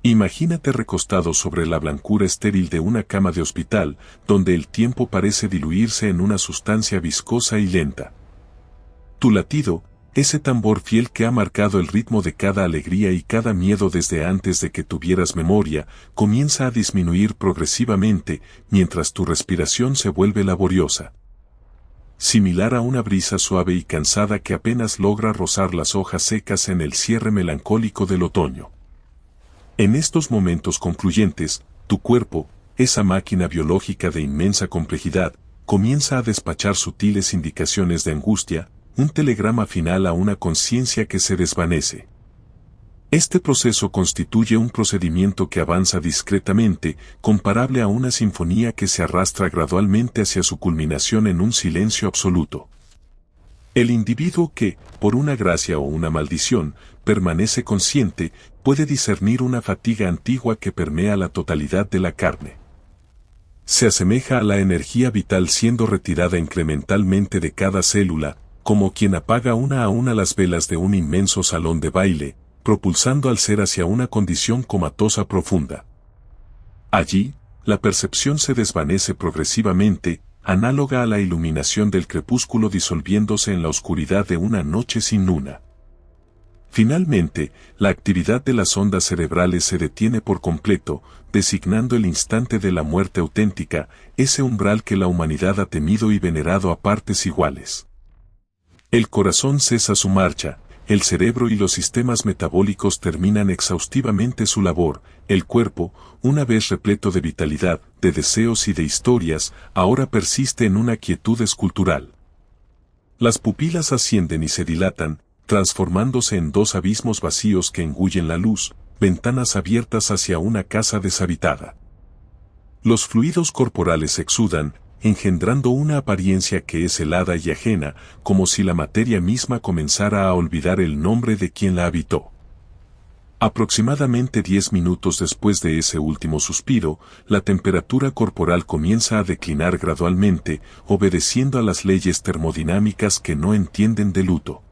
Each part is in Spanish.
Imagínate recostado sobre la blancura estéril de una cama de hospital, donde el tiempo parece diluirse en una sustancia viscosa y lenta. Tu latido, ese tambor fiel que ha marcado el ritmo de cada alegría y cada miedo desde antes de que tuvieras memoria, comienza a disminuir progresivamente, mientras tu respiración se vuelve laboriosa. Similar a una brisa suave y cansada que apenas logra rozar las hojas secas en el cierre melancólico del otoño. En estos momentos concluyentes, tu cuerpo, esa máquina biológica de inmensa complejidad, comienza a despachar sutiles indicaciones de angustia, un telegrama final a una conciencia que se desvanece. Este proceso constituye un procedimiento que avanza discretamente, comparable a una sinfonía que se arrastra gradualmente hacia su culminación en un silencio absoluto. El individuo que, por una gracia o una maldición, permanece consciente, puede discernir una fatiga antigua que permea la totalidad de la carne. Se asemeja a la energía vital siendo retirada incrementalmente de cada célula, como quien apaga una a una las velas de un inmenso salón de baile, propulsando al ser hacia una condición comatosa profunda. Allí, la percepción se desvanece progresivamente, análoga a la iluminación del crepúsculo disolviéndose en la oscuridad de una noche sin luna. Finalmente, la actividad de las ondas cerebrales se detiene por completo, designando el instante de la muerte auténtica, ese umbral que la humanidad ha temido y venerado a partes iguales. El corazón cesa su marcha, el cerebro y los sistemas metabólicos terminan exhaustivamente su labor, el cuerpo, una vez repleto de vitalidad, de deseos y de historias, ahora persiste en una quietud escultural. Las pupilas ascienden y se dilatan, transformándose en dos abismos vacíos que engullen la luz, ventanas abiertas hacia una casa deshabitada. Los fluidos corporales exudan, engendrando una apariencia que es helada y ajena, como si la materia misma comenzara a olvidar el nombre de quien la habitó. Aproximadamente 10 minutos después de ese último suspiro, la temperatura corporal comienza a declinar gradualmente, obedeciendo a las leyes termodinámicas que no entienden de luto.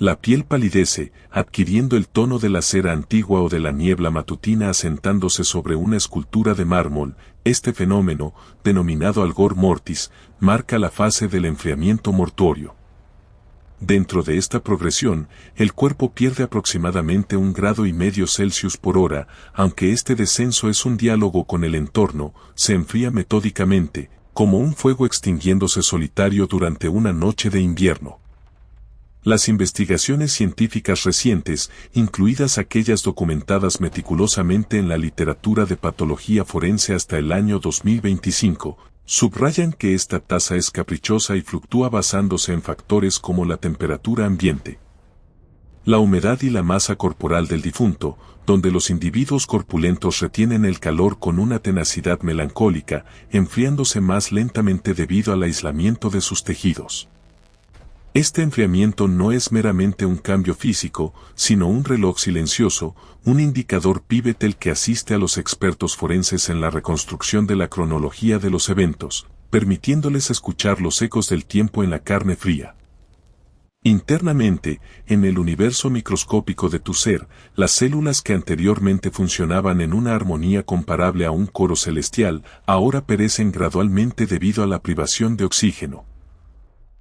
La piel palidece, adquiriendo el tono de la cera antigua o de la niebla matutina asentándose sobre una escultura de mármol. Este fenómeno, denominado algor mortis, marca la fase del enfriamiento mortuorio. Dentro de esta progresión, el cuerpo pierde aproximadamente 1,5 grados Celsius por hora, aunque este descenso es un diálogo con el entorno, se enfría metódicamente, como un fuego extinguiéndose solitario durante una noche de invierno. Las investigaciones científicas recientes, incluidas aquellas documentadas meticulosamente en la literatura de patología forense hasta el año 2025, subrayan que esta tasa es caprichosa y fluctúa basándose en factores como la temperatura ambiente, la humedad y la masa corporal del difunto, donde los individuos corpulentos retienen el calor con una tenacidad melancólica, enfriándose más lentamente debido al aislamiento de sus tejidos. Este enfriamiento no es meramente un cambio físico, sino un reloj silencioso, un indicador pivotal que asiste a los expertos forenses en la reconstrucción de la cronología de los eventos, permitiéndoles escuchar los ecos del tiempo en la carne fría. Internamente, en el universo microscópico de tu ser, las células que anteriormente funcionaban en una armonía comparable a un coro celestial, ahora perecen gradualmente debido a la privación de oxígeno.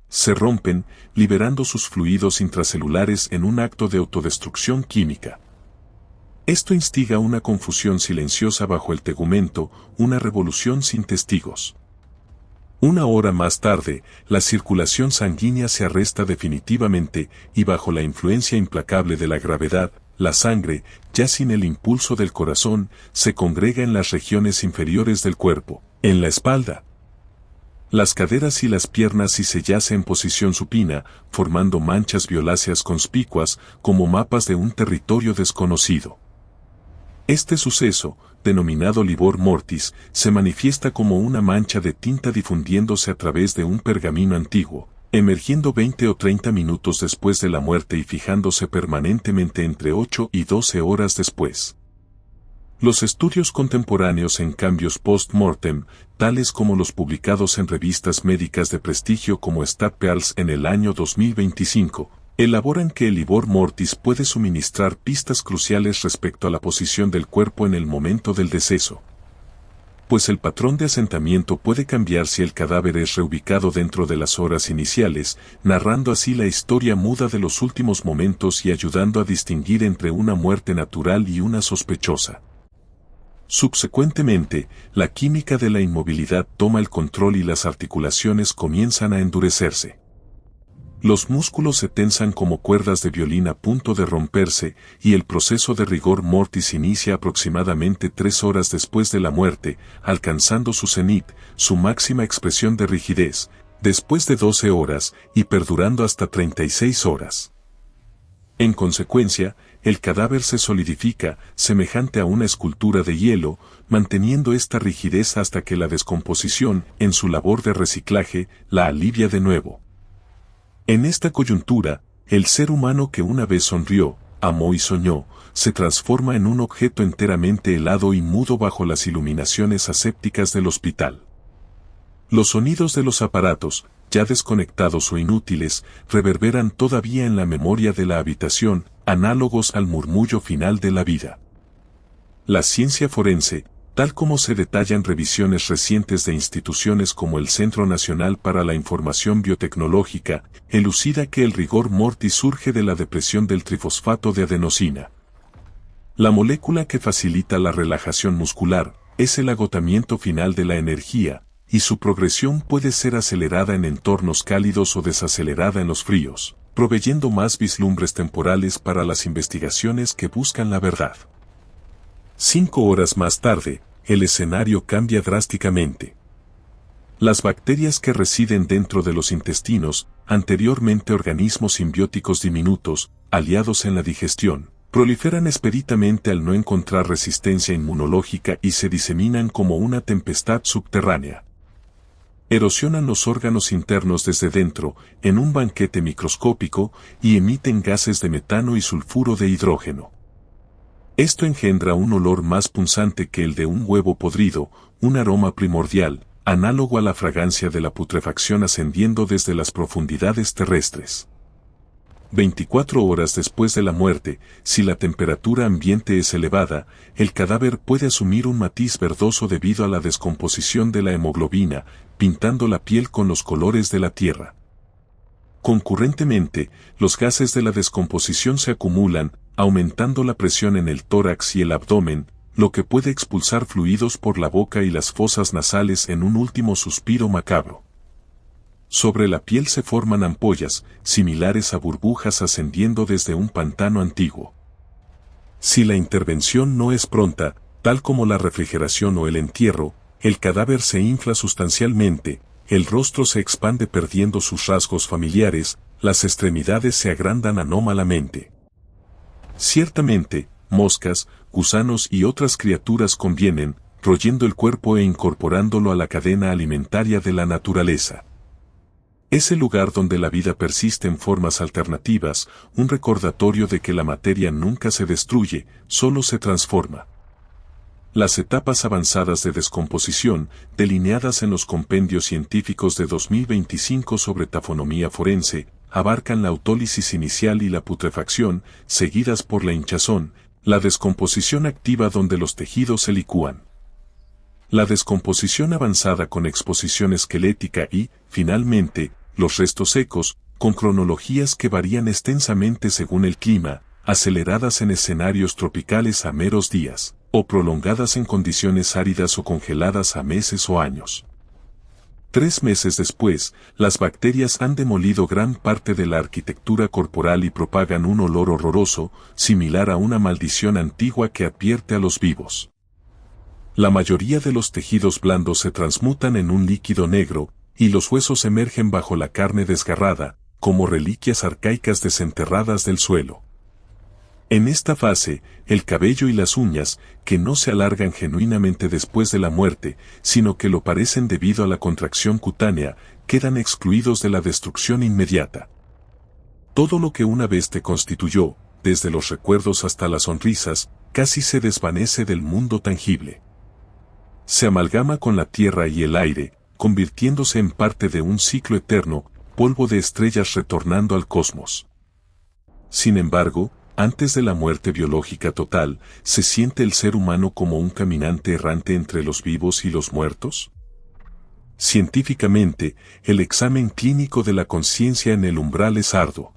Se rompen, liberando sus fluidos intracelulares en un acto de autodestrucción química. Esto instiga una confusión silenciosa bajo el tegumento, una revolución sin testigos. 1 hora más tarde, la circulación sanguínea se arresta definitivamente y bajo la influencia implacable de la gravedad, la sangre, ya sin el impulso del corazón, se congrega en las regiones inferiores del cuerpo, en la espalda, las caderas y las piernas y se yace en posición supina, formando manchas violáceas conspicuas como mapas de un territorio desconocido. Este suceso, denominado livor mortis, se manifiesta como una mancha de tinta difundiéndose a través de un pergamino antiguo, emergiendo 20 o 30 minutos después de la muerte y fijándose permanentemente entre 8 y 12 horas después. Los estudios contemporáneos en cambios post-mortem, tales como los publicados en revistas médicas de prestigio como StatPearls en el año 2025, elaboran que el livor mortis puede suministrar pistas cruciales respecto a la posición del cuerpo en el momento del deceso, pues el patrón de asentamiento puede cambiar si el cadáver es reubicado dentro de las horas iniciales, narrando así la historia muda de los últimos momentos y ayudando a distinguir entre una muerte natural y una sospechosa. Subsecuentemente, la química de la inmovilidad toma el control y las articulaciones comienzan a endurecerse. Los músculos se tensan como cuerdas de violín a punto de romperse, y el proceso de rigor mortis inicia aproximadamente 3 horas después de la muerte, alcanzando su cenit, su máxima expresión de rigidez, después de 12 horas, y perdurando hasta 36 horas. En consecuencia, el cadáver se solidifica, semejante a una escultura de hielo, manteniendo esta rigidez hasta que la descomposición, en su labor de reciclaje, la alivia de nuevo. En esta coyuntura, el ser humano que una vez sonrió, amó y soñó, se transforma en un objeto enteramente helado y mudo bajo las iluminaciones asépticas del hospital. Los sonidos de los aparatos, ya desconectados o inútiles, reverberan todavía en la memoria de la habitación, análogos al murmullo final de la vida. La ciencia forense, tal como se detallan revisiones recientes de instituciones como el Centro Nacional para la Información Biotecnológica, elucida que el rigor mortis surge de la depresión del trifosfato de adenosina. La molécula que facilita la relajación muscular es el agotamiento final de la energía, y su progresión puede ser acelerada en entornos cálidos o desacelerada en los fríos, proveyendo más vislumbres temporales para las investigaciones que buscan la verdad. 5 horas más tarde, el escenario cambia drásticamente. Las bacterias que residen dentro de los intestinos, anteriormente organismos simbióticos diminutos, aliados en la digestión, proliferan expeditamente al no encontrar resistencia inmunológica y se diseminan como una tempestad subterránea. Erosionan los órganos internos desde dentro, en un banquete microscópico, y emiten gases de metano y sulfuro de hidrógeno. Esto engendra un olor más punzante que el de un huevo podrido, un aroma primordial, análogo a la fragancia de la putrefacción ascendiendo desde las profundidades terrestres. 24 horas después de la muerte, si la temperatura ambiente es elevada, el cadáver puede asumir un matiz verdoso debido a la descomposición de la hemoglobina, pintando la piel con los colores de la tierra. Concurrentemente, los gases de la descomposición se acumulan, aumentando la presión en el tórax y el abdomen, lo que puede expulsar fluidos por la boca y las fosas nasales en un último suspiro macabro. Sobre la piel se forman ampollas, similares a burbujas ascendiendo desde un pantano antiguo. Si la intervención no es pronta, tal como la refrigeración o el entierro, el cadáver se infla sustancialmente, el rostro se expande perdiendo sus rasgos familiares, las extremidades se agrandan anómalamente. Ciertamente, moscas, gusanos y otras criaturas convienen, royendo el cuerpo e incorporándolo a la cadena alimentaria de la naturaleza. Es el lugar donde la vida persiste en formas alternativas, un recordatorio de que la materia nunca se destruye, solo se transforma. Las etapas avanzadas de descomposición, delineadas en los compendios científicos de 2025 sobre tafonomía forense, abarcan la autólisis inicial y la putrefacción, seguidas por la hinchazón, la descomposición activa donde los tejidos se licúan. La descomposición avanzada con exposición esquelética y, finalmente, los restos secos, con cronologías que varían extensamente según el clima, aceleradas en escenarios tropicales a meros días, o prolongadas en condiciones áridas o congeladas a meses o años. 3 meses después, las bacterias han demolido gran parte de la arquitectura corporal y propagan un olor horroroso, similar a una maldición antigua que advierte a los vivos. La mayoría de los tejidos blandos se transmutan en un líquido negro, y los huesos emergen bajo la carne desgarrada, como reliquias arcaicas desenterradas del suelo. En esta fase, el cabello y las uñas, que no se alargan genuinamente después de la muerte, sino que lo parecen debido a la contracción cutánea, quedan excluidos de la destrucción inmediata. Todo lo que una vez te constituyó, desde los recuerdos hasta las sonrisas, casi se desvanece del mundo tangible. Se amalgama con la tierra y el aire, convirtiéndose en parte de un ciclo eterno, polvo de estrellas retornando al cosmos. Sin embargo, antes de la muerte biológica total, ¿se siente el ser humano como un caminante errante entre los vivos y los muertos? Científicamente, el examen clínico de la conciencia en el umbral es arduo.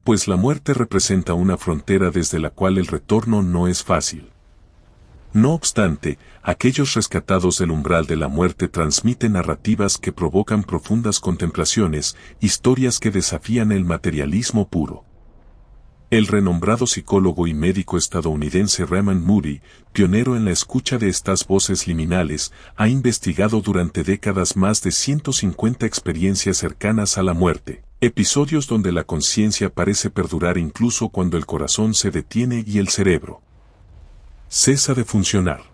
Pues la muerte representa una frontera desde la cual el retorno no es fácil. No obstante, aquellos rescatados del umbral de la muerte transmiten narrativas que provocan profundas contemplaciones, historias que desafían el materialismo puro. El renombrado psicólogo y médico estadounidense Raymond Moody, pionero en la escucha de estas voces liminales, ha investigado durante décadas más de 150 experiencias cercanas a la muerte, episodios donde la conciencia parece perdurar incluso cuando el corazón se detiene y el cerebro cesa de funcionar.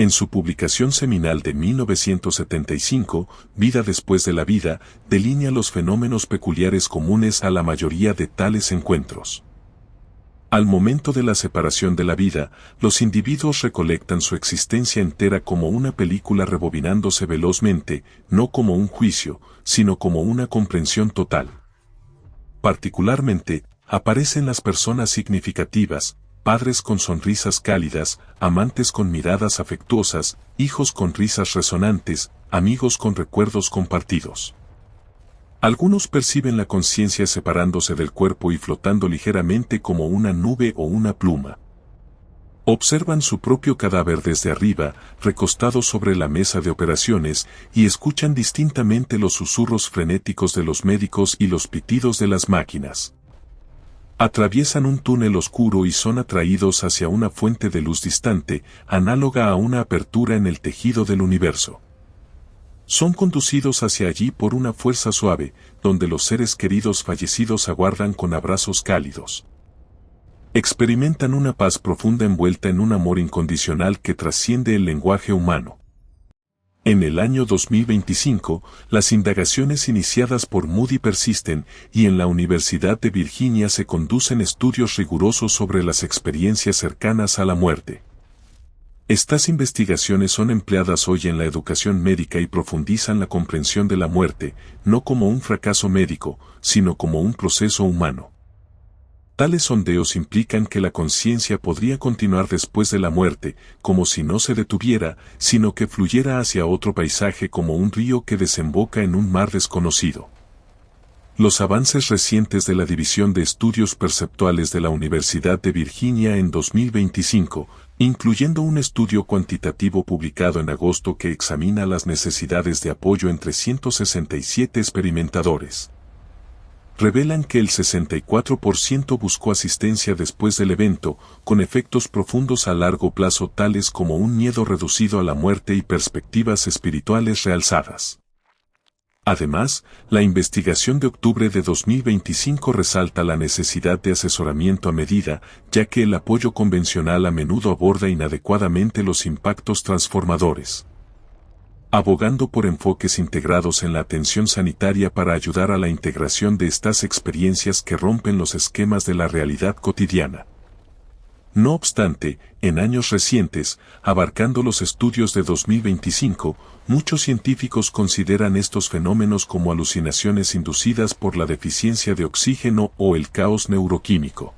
En su publicación seminal de 1975, Vida después de la vida, delinea los fenómenos peculiares comunes a la mayoría de tales encuentros. Al momento de la separación de la vida, los individuos recolectan su existencia entera como una película rebobinándose velozmente, no como un juicio, sino como una comprensión total. Particularmente, aparecen las personas significativas, padres con sonrisas cálidas, amantes con miradas afectuosas, hijos con risas resonantes, amigos con recuerdos compartidos. Algunos perciben la conciencia separándose del cuerpo y flotando ligeramente como una nube o una pluma. Observan su propio cadáver desde arriba, recostado sobre la mesa de operaciones, y escuchan distintamente los susurros frenéticos de los médicos y los pitidos de las máquinas. Atraviesan un túnel oscuro y son atraídos hacia una fuente de luz distante, análoga a una apertura en el tejido del universo. Son conducidos hacia allí por una fuerza suave, donde los seres queridos fallecidos aguardan con abrazos cálidos. Experimentan una paz profunda envuelta en un amor incondicional que trasciende el lenguaje humano. En el año 2025, las indagaciones iniciadas por Moody persisten y en la Universidad de Virginia se conducen estudios rigurosos sobre las experiencias cercanas a la muerte. Estas investigaciones son empleadas hoy en la educación médica y profundizan la comprensión de la muerte, no como un fracaso médico, sino como un proceso humano. Tales sondeos implican que la conciencia podría continuar después de la muerte, como si no se detuviera, sino que fluyera hacia otro paisaje como un río que desemboca en un mar desconocido. Los avances recientes de la División de Estudios Perceptuales de la Universidad de Virginia en 2025, incluyendo un estudio cuantitativo publicado en agosto que examina las necesidades de apoyo entre 167 experimentadores, revelan que el 64% buscó asistencia después del evento, con efectos profundos a largo plazo tales como un miedo reducido a la muerte y perspectivas espirituales realzadas. Además, la investigación de octubre de 2025 resalta la necesidad de asesoramiento a medida, ya que el apoyo convencional a menudo aborda inadecuadamente los impactos transformadores. Abogando por enfoques integrados en la atención sanitaria para ayudar a la integración de estas experiencias que rompen los esquemas de la realidad cotidiana. No obstante, en años recientes, abarcando los estudios de 2025, muchos científicos consideran estos fenómenos como alucinaciones inducidas por la deficiencia de oxígeno o el caos neuroquímico.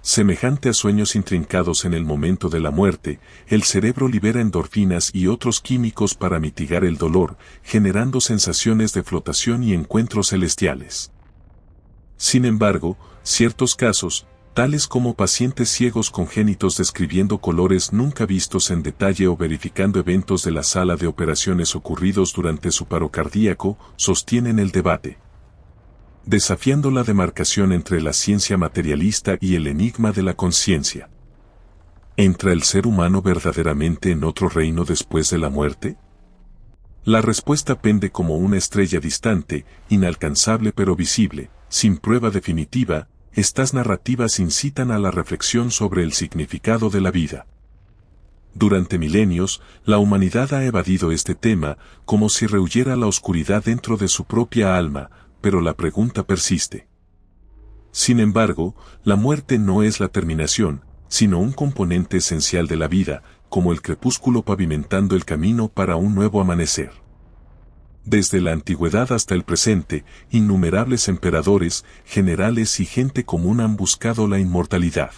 Semejante a sueños intrincados en el momento de la muerte, el cerebro libera endorfinas y otros químicos para mitigar el dolor, generando sensaciones de flotación y encuentros celestiales. Sin embargo, ciertos casos, tales como pacientes ciegos congénitos describiendo colores nunca vistos en detalle o verificando eventos de la sala de operaciones ocurridos durante su paro cardíaco, sostienen el debate, desafiando la demarcación entre la ciencia materialista y el enigma de la conciencia. ¿Entra el ser humano verdaderamente en otro reino después de la muerte? La respuesta pende como una estrella distante, inalcanzable pero visible, sin prueba definitiva. Estas narrativas incitan a la reflexión sobre el significado de la vida. Durante milenios, la humanidad ha evadido este tema, como si rehuyera la oscuridad dentro de su propia alma, pero la pregunta persiste. Sin embargo, la muerte no es la terminación, sino un componente esencial de la vida, como el crepúsculo pavimentando el camino para un nuevo amanecer. Desde la antigüedad hasta el presente, innumerables emperadores, generales y gente común han buscado la inmortalidad.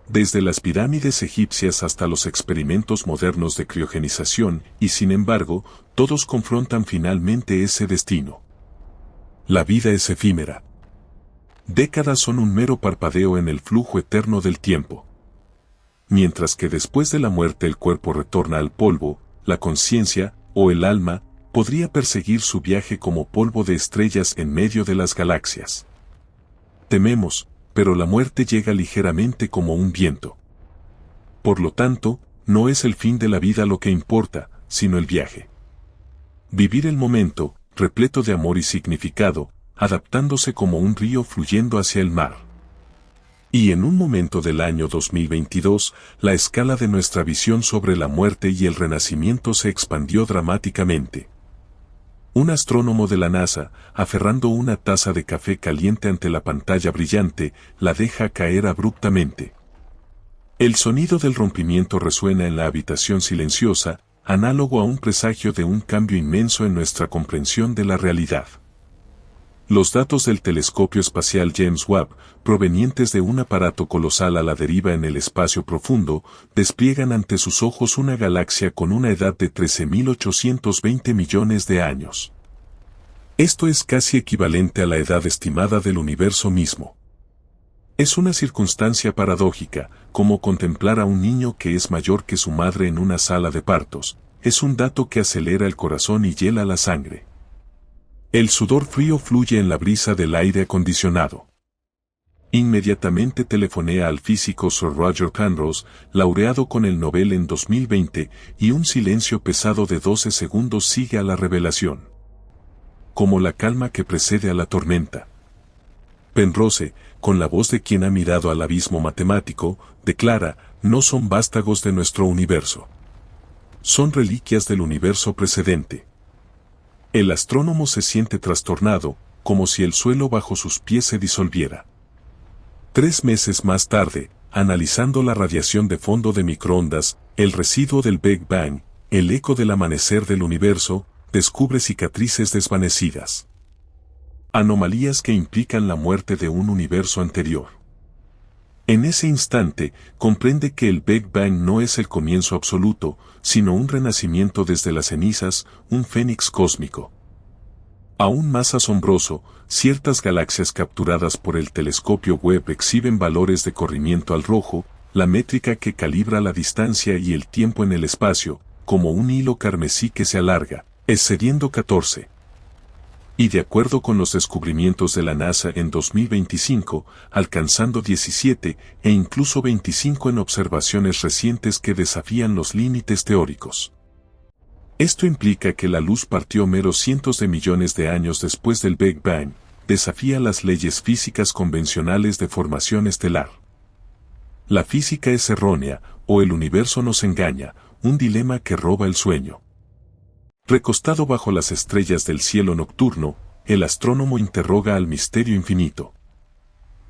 Desde las pirámides egipcias hasta los experimentos modernos de criogenización, y sin embargo, todos confrontan finalmente ese destino. La vida es efímera. Décadas son un mero parpadeo en el flujo eterno del tiempo. Mientras que después de la muerte el cuerpo retorna al polvo, la conciencia, o el alma, podría perseguir su viaje como polvo de estrellas en medio de las galaxias. Tememos, pero la muerte llega ligeramente como un viento. Por lo tanto, no es el fin de la vida lo que importa, sino el viaje. Vivir el momento, repleto de amor y significado, adaptándose como un río fluyendo hacia el mar. Y en un momento del año 2022, la escala de nuestra visión sobre la muerte y el renacimiento se expandió dramáticamente. Un astrónomo de la NASA, aferrando una taza de café caliente ante la pantalla brillante, la deja caer abruptamente. El sonido del rompimiento resuena en la habitación silenciosa, análogo a un presagio de un cambio inmenso en nuestra comprensión de la realidad. Los datos del telescopio espacial James Webb, provenientes de un aparato colosal a la deriva en el espacio profundo, despliegan ante sus ojos una galaxia con una edad de 13.820 millones de años. Esto es casi equivalente a la edad estimada del universo mismo. Es una circunstancia paradójica, como contemplar a un niño que es mayor que su madre en una sala de partos. Es un dato que acelera el corazón y hiela la sangre. El sudor frío fluye en la brisa del aire acondicionado. Inmediatamente telefoné al físico Sir Roger Penrose, laureado con el Nobel en 2020, y un silencio pesado de 12 segundos sigue a la revelación. Como la calma que precede a la tormenta. Penrose, con la voz de quien ha mirado al abismo matemático, declara: no son vástagos de nuestro universo. Son reliquias del universo precedente. El astrónomo se siente trastornado, como si el suelo bajo sus pies se disolviera. 3 meses más tarde, analizando la radiación de fondo de microondas, el residuo del Big Bang, el eco del amanecer del universo, descubre cicatrices desvanecidas. Anomalías que implican la muerte de un universo anterior. En ese instante, comprende que el Big Bang no es el comienzo absoluto, sino un renacimiento desde las cenizas, un fénix cósmico. Aún más asombroso, ciertas galaxias capturadas por el telescopio Webb exhiben valores de corrimiento al rojo, la métrica que calibra la distancia y el tiempo en el espacio, como un hilo carmesí que se alarga, excediendo 14. Y de acuerdo con los descubrimientos de la NASA en 2025, alcanzando 17 e incluso 25 en observaciones recientes que desafían los límites teóricos. Esto implica que la luz partió meros cientos de millones de años después del Big Bang, desafía las leyes físicas convencionales de formación estelar. La física es errónea, o el universo nos engaña, un dilema que roba el sueño. Recostado bajo las estrellas del cielo nocturno, el astrónomo interroga al misterio infinito.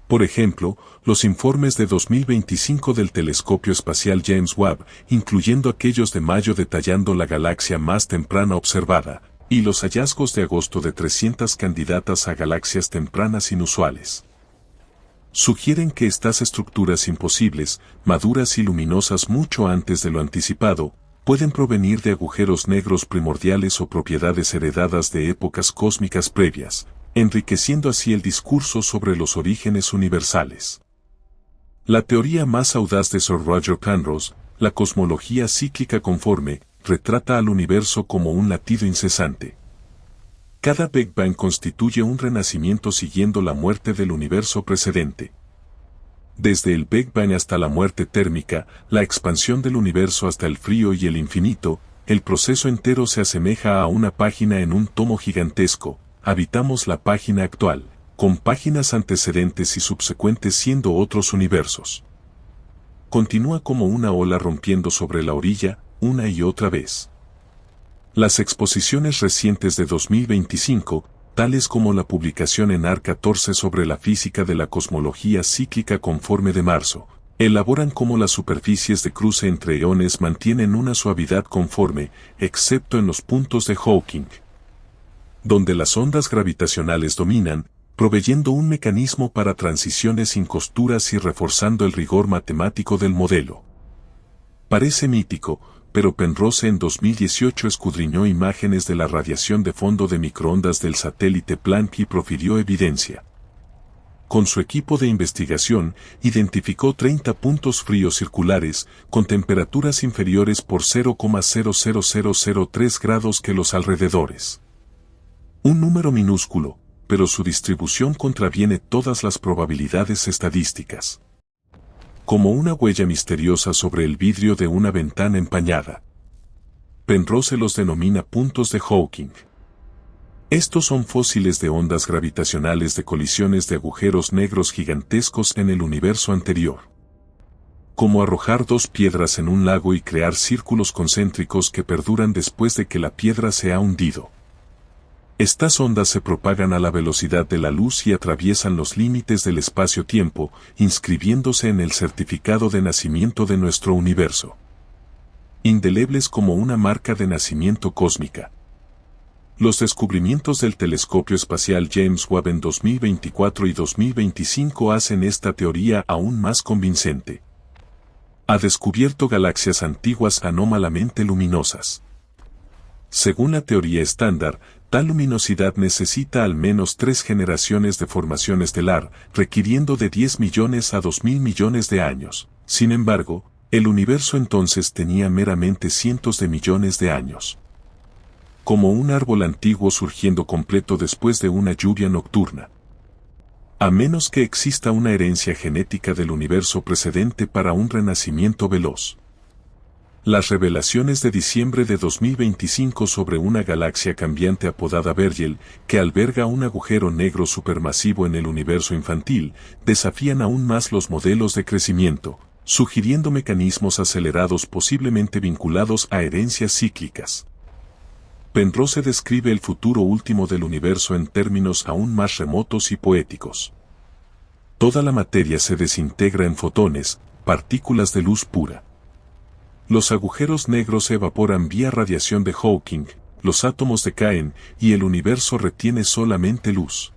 Por ejemplo, los informes de 2025 del telescopio espacial James Webb, incluyendo aquellos de mayo detallando la galaxia más temprana observada, y los hallazgos de agosto de 300 candidatas a galaxias tempranas inusuales. Sugieren que estas estructuras imposibles, maduras y luminosas mucho antes de lo anticipado, pueden provenir de agujeros negros primordiales o propiedades heredadas de épocas cósmicas previas, enriqueciendo así el discurso sobre los orígenes universales. La teoría más audaz de Sir Roger Penrose, la cosmología cíclica conforme, retrata al universo como un latido incesante. Cada Big Bang constituye un renacimiento siguiendo la muerte del universo precedente. Desde el Big Bang hasta la muerte térmica, la expansión del universo hasta el frío y el infinito, el proceso entero se asemeja a una página en un tomo gigantesco. Habitamos la página actual, con páginas antecedentes y subsecuentes siendo otros universos. Continúa como una ola rompiendo sobre la orilla, una y otra vez. Las exposiciones recientes de 2025, tales como la publicación en AR 14 sobre la física de la cosmología cíclica conforme de marzo, elaboran cómo las superficies de cruce entre eones mantienen una suavidad conforme, excepto en los puntos de Hawking. donde las ondas gravitacionales dominan, proveyendo un mecanismo para transiciones sin costuras y reforzando el rigor matemático del modelo. Parece mítico, pero Penrose en 2018 escudriñó imágenes de la radiación de fondo de microondas del satélite Planck y profirió evidencia. Con su equipo de investigación, identificó 30 puntos fríos circulares, con temperaturas inferiores por 0,00003 grados que los alrededores. Un número minúsculo, pero su distribución contraviene todas las probabilidades estadísticas. Como una huella misteriosa sobre el vidrio de una ventana empañada. Penrose los denomina puntos de Hawking. Estos son fósiles de ondas gravitacionales de colisiones de agujeros negros gigantescos en el universo anterior. Como arrojar dos piedras en un lago y crear círculos concéntricos que perduran después de que la piedra se ha hundido. Estas ondas se propagan a la velocidad de la luz y atraviesan los límites del espacio-tiempo, inscribiéndose en el certificado de nacimiento de nuestro universo. Indelebles como una marca de nacimiento cósmica. Los descubrimientos del telescopio espacial James Webb en 2024 y 2025 hacen esta teoría aún más convincente. Ha descubierto galaxias antiguas anómalamente luminosas. Según la teoría estándar, tal luminosidad necesita al menos 3 generaciones de formación estelar, requiriendo de 10 millones a 2.000 millones de años. Sin embargo, el universo entonces tenía meramente cientos de millones de años. Como un árbol antiguo surgiendo completo después de una lluvia nocturna. A menos que exista una herencia genética del universo precedente para un renacimiento veloz. Las revelaciones de diciembre de 2025 sobre una galaxia cambiante apodada Beryl, que alberga un agujero negro supermasivo en el universo infantil, desafían aún más los modelos de crecimiento, sugiriendo mecanismos acelerados posiblemente vinculados a herencias cíclicas. Penrose describe el futuro último del universo en términos aún más remotos y poéticos. Toda la materia se desintegra en fotones, partículas de luz pura. Los agujeros negros se evaporan vía radiación de Hawking, los átomos decaen y el universo retiene solamente luz.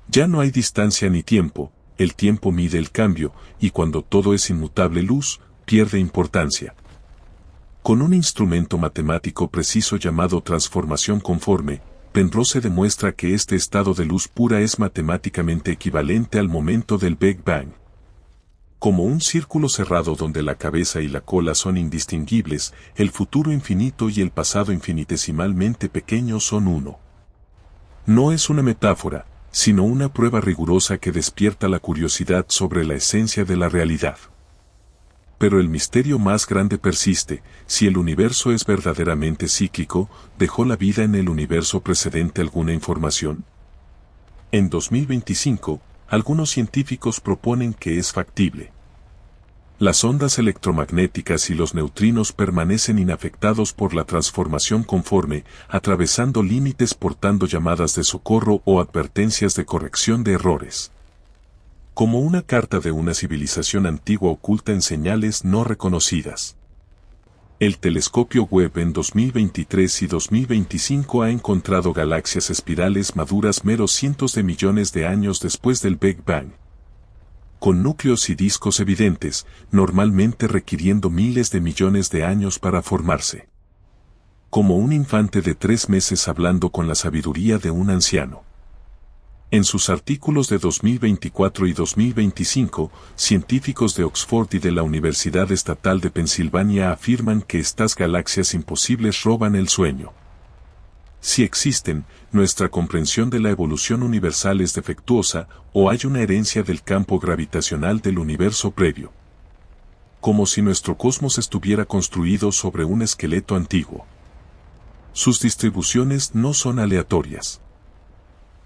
Ya no hay distancia ni tiempo, el tiempo mide el cambio, y cuando todo es inmutable luz, pierde importancia. Con un instrumento matemático preciso llamado transformación conforme, Penrose demuestra que este estado de luz pura es matemáticamente equivalente al momento del Big Bang. Como un círculo cerrado donde la cabeza y la cola son indistinguibles, el futuro infinito y el pasado infinitesimalmente pequeño son uno. No es una metáfora, sino una prueba rigurosa que despierta la curiosidad sobre la esencia de la realidad. Pero el misterio más grande persiste: si el universo es verdaderamente cíclico, ¿dejó la vida en el universo precedente alguna información? En 2025, algunos científicos proponen que es factible. Las ondas electromagnéticas y los neutrinos permanecen inafectados por la transformación conforme, atravesando límites portando llamadas de socorro o advertencias de corrección de errores. Como una carta de una civilización antigua oculta en señales no reconocidas. El telescopio Webb en 2023 y 2025 ha encontrado galaxias espirales maduras meros cientos de millones de años después del Big Bang. Con núcleos y discos evidentes, normalmente requiriendo miles de millones de años para formarse. Como un infante de 3 meses hablando con la sabiduría de un anciano. En sus artículos de 2024 y 2025, científicos de Oxford y de la Universidad Estatal de Pensilvania afirman que estas galaxias imposibles roban el sueño. Si existen, nuestra comprensión de la evolución universal es defectuosa o hay una herencia del campo gravitacional del universo previo. Como si nuestro cosmos estuviera construido sobre un esqueleto antiguo. Sus distribuciones no son aleatorias.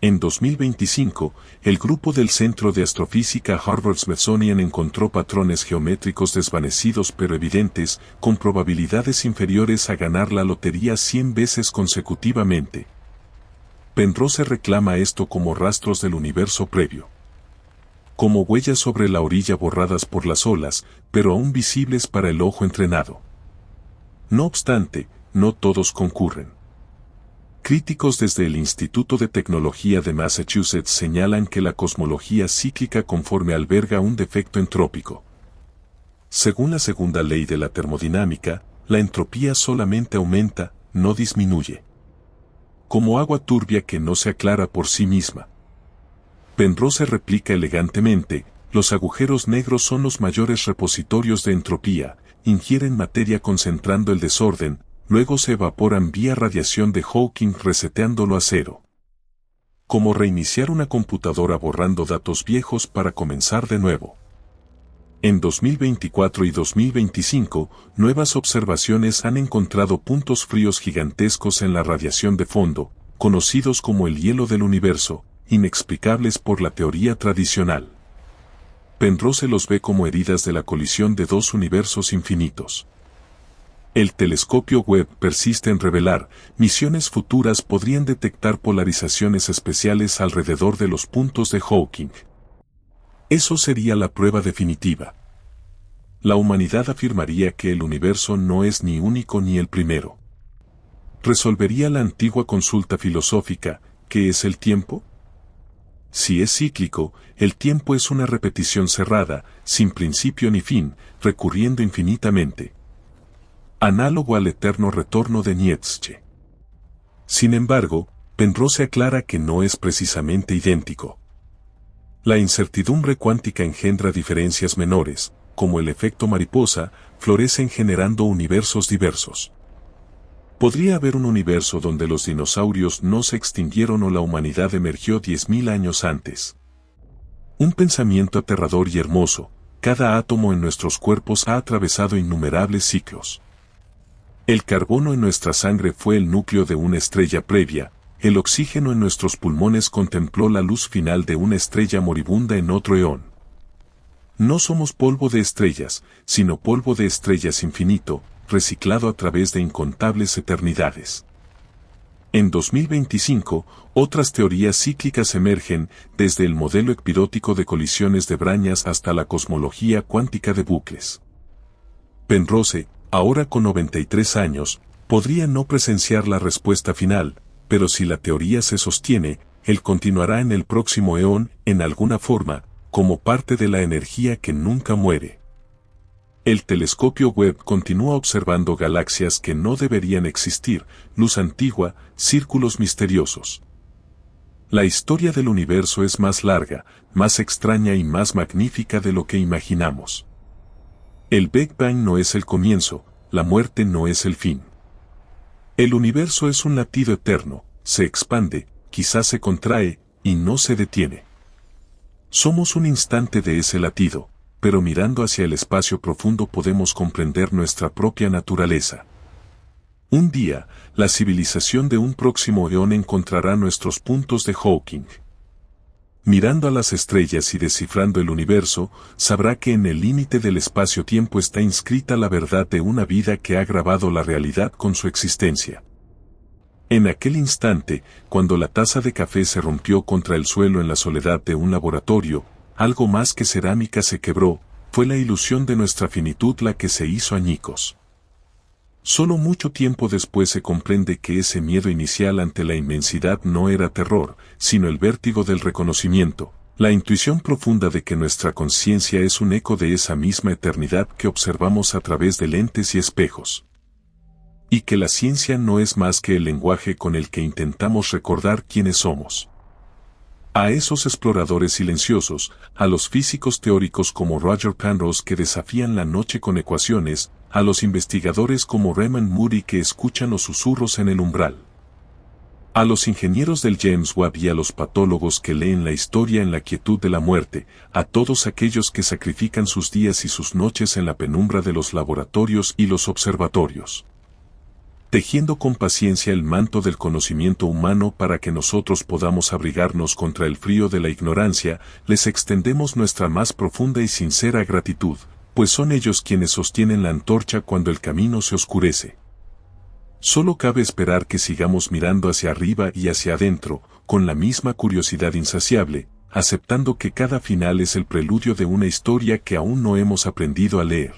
En 2025, el grupo del Centro de Astrofísica Harvard-Smithsonian encontró patrones geométricos desvanecidos pero evidentes, con probabilidades inferiores a ganar la lotería 100 veces consecutivamente. Penrose reclama esto como rastros del universo previo. Como huellas sobre la orilla borradas por las olas, pero aún visibles para el ojo entrenado. No obstante, no todos concurren. Críticos desde el Instituto de Tecnología de Massachusetts señalan que la cosmología cíclica conforme alberga un defecto entrópico. Según la segunda ley de la termodinámica, la entropía solamente aumenta, no disminuye. Como agua turbia que no se aclara por sí misma. Penrose replica elegantemente, los agujeros negros son los mayores repositorios de entropía, ingieren materia concentrando el desorden, luego se evaporan vía radiación de Hawking reseteándolo a cero. Como reiniciar una computadora borrando datos viejos para comenzar de nuevo. En 2024 y 2025, nuevas observaciones han encontrado puntos fríos gigantescos en la radiación de fondo, conocidos como el hielo del universo, inexplicables por la teoría tradicional. Penrose los ve como heridas de la colisión de dos universos infinitos. El telescopio Webb persiste en revelar, misiones futuras podrían detectar polarizaciones especiales alrededor de los puntos de Hawking. Eso sería la prueba definitiva. La humanidad afirmaría que el universo no es ni único ni el primero. Resolvería la antigua consulta filosófica, ¿qué es el tiempo? Si es cíclico, el tiempo es una repetición cerrada, sin principio ni fin, recurriendo infinitamente. Análogo al eterno retorno de Nietzsche. Sin embargo, Penrose aclara que no es precisamente idéntico. La incertidumbre cuántica engendra diferencias menores, como el efecto mariposa, florecen generando universos diversos. Podría haber un universo donde los dinosaurios no se extinguieron o la humanidad emergió 10.000 años antes. Un pensamiento aterrador y hermoso, cada átomo en nuestros cuerpos ha atravesado innumerables ciclos. El carbono en nuestra sangre fue el núcleo de una estrella previa, el oxígeno en nuestros pulmones contempló la luz final de una estrella moribunda en otro eón. No somos polvo de estrellas, sino polvo de estrellas infinito, reciclado a través de incontables eternidades. En 2025, otras teorías cíclicas emergen, desde el modelo epirótico de colisiones de brañas hasta la cosmología cuántica de bucles. Penrose, ahora con 93 años, podría no presenciar la respuesta final, pero si la teoría se sostiene, él continuará en el próximo eón, en alguna forma, como parte de la energía que nunca muere. El telescopio Webb continúa observando galaxias que no deberían existir, luz antigua, círculos misteriosos. La historia del universo es más larga, más extraña y más magnífica de lo que imaginamos. El Big Bang no es el comienzo, la muerte no es el fin. El universo es un latido eterno, se expande, quizás se contrae, y no se detiene. Somos un instante de ese latido, pero mirando hacia el espacio profundo podemos comprender nuestra propia naturaleza. Un día, la civilización de un próximo eón encontrará nuestros puntos de Hawking. Mirando a las estrellas y descifrando el universo, sabrá que en el límite del espacio-tiempo está inscrita la verdad de una vida que ha grabado la realidad con su existencia. En aquel instante, cuando la taza de café se rompió contra el suelo en la soledad de un laboratorio, algo más que cerámica se quebró, fue la ilusión de nuestra finitud la que se hizo añicos. Solo mucho tiempo después se comprende que ese miedo inicial ante la inmensidad no era terror, sino el vértigo del reconocimiento, la intuición profunda de que nuestra conciencia es un eco de esa misma eternidad que observamos a través de lentes y espejos. Y que la ciencia no es más que el lenguaje con el que intentamos recordar quiénes somos. A esos exploradores silenciosos, a los físicos teóricos como Roger Penrose que desafían la noche con ecuaciones, a los investigadores como Raymond Moody que escuchan los susurros en el umbral. A los ingenieros del James Webb y a los patólogos que leen la historia en la quietud de la muerte, a todos aquellos que sacrifican sus días y sus noches en la penumbra de los laboratorios y los observatorios. Tejiendo con paciencia el manto del conocimiento humano para que nosotros podamos abrigarnos contra el frío de la ignorancia, les extendemos nuestra más profunda y sincera gratitud, pues son ellos quienes sostienen la antorcha cuando el camino se oscurece. Solo cabe esperar que sigamos mirando hacia arriba y hacia adentro, con la misma curiosidad insaciable, aceptando que cada final es el preludio de una historia que aún no hemos aprendido a leer.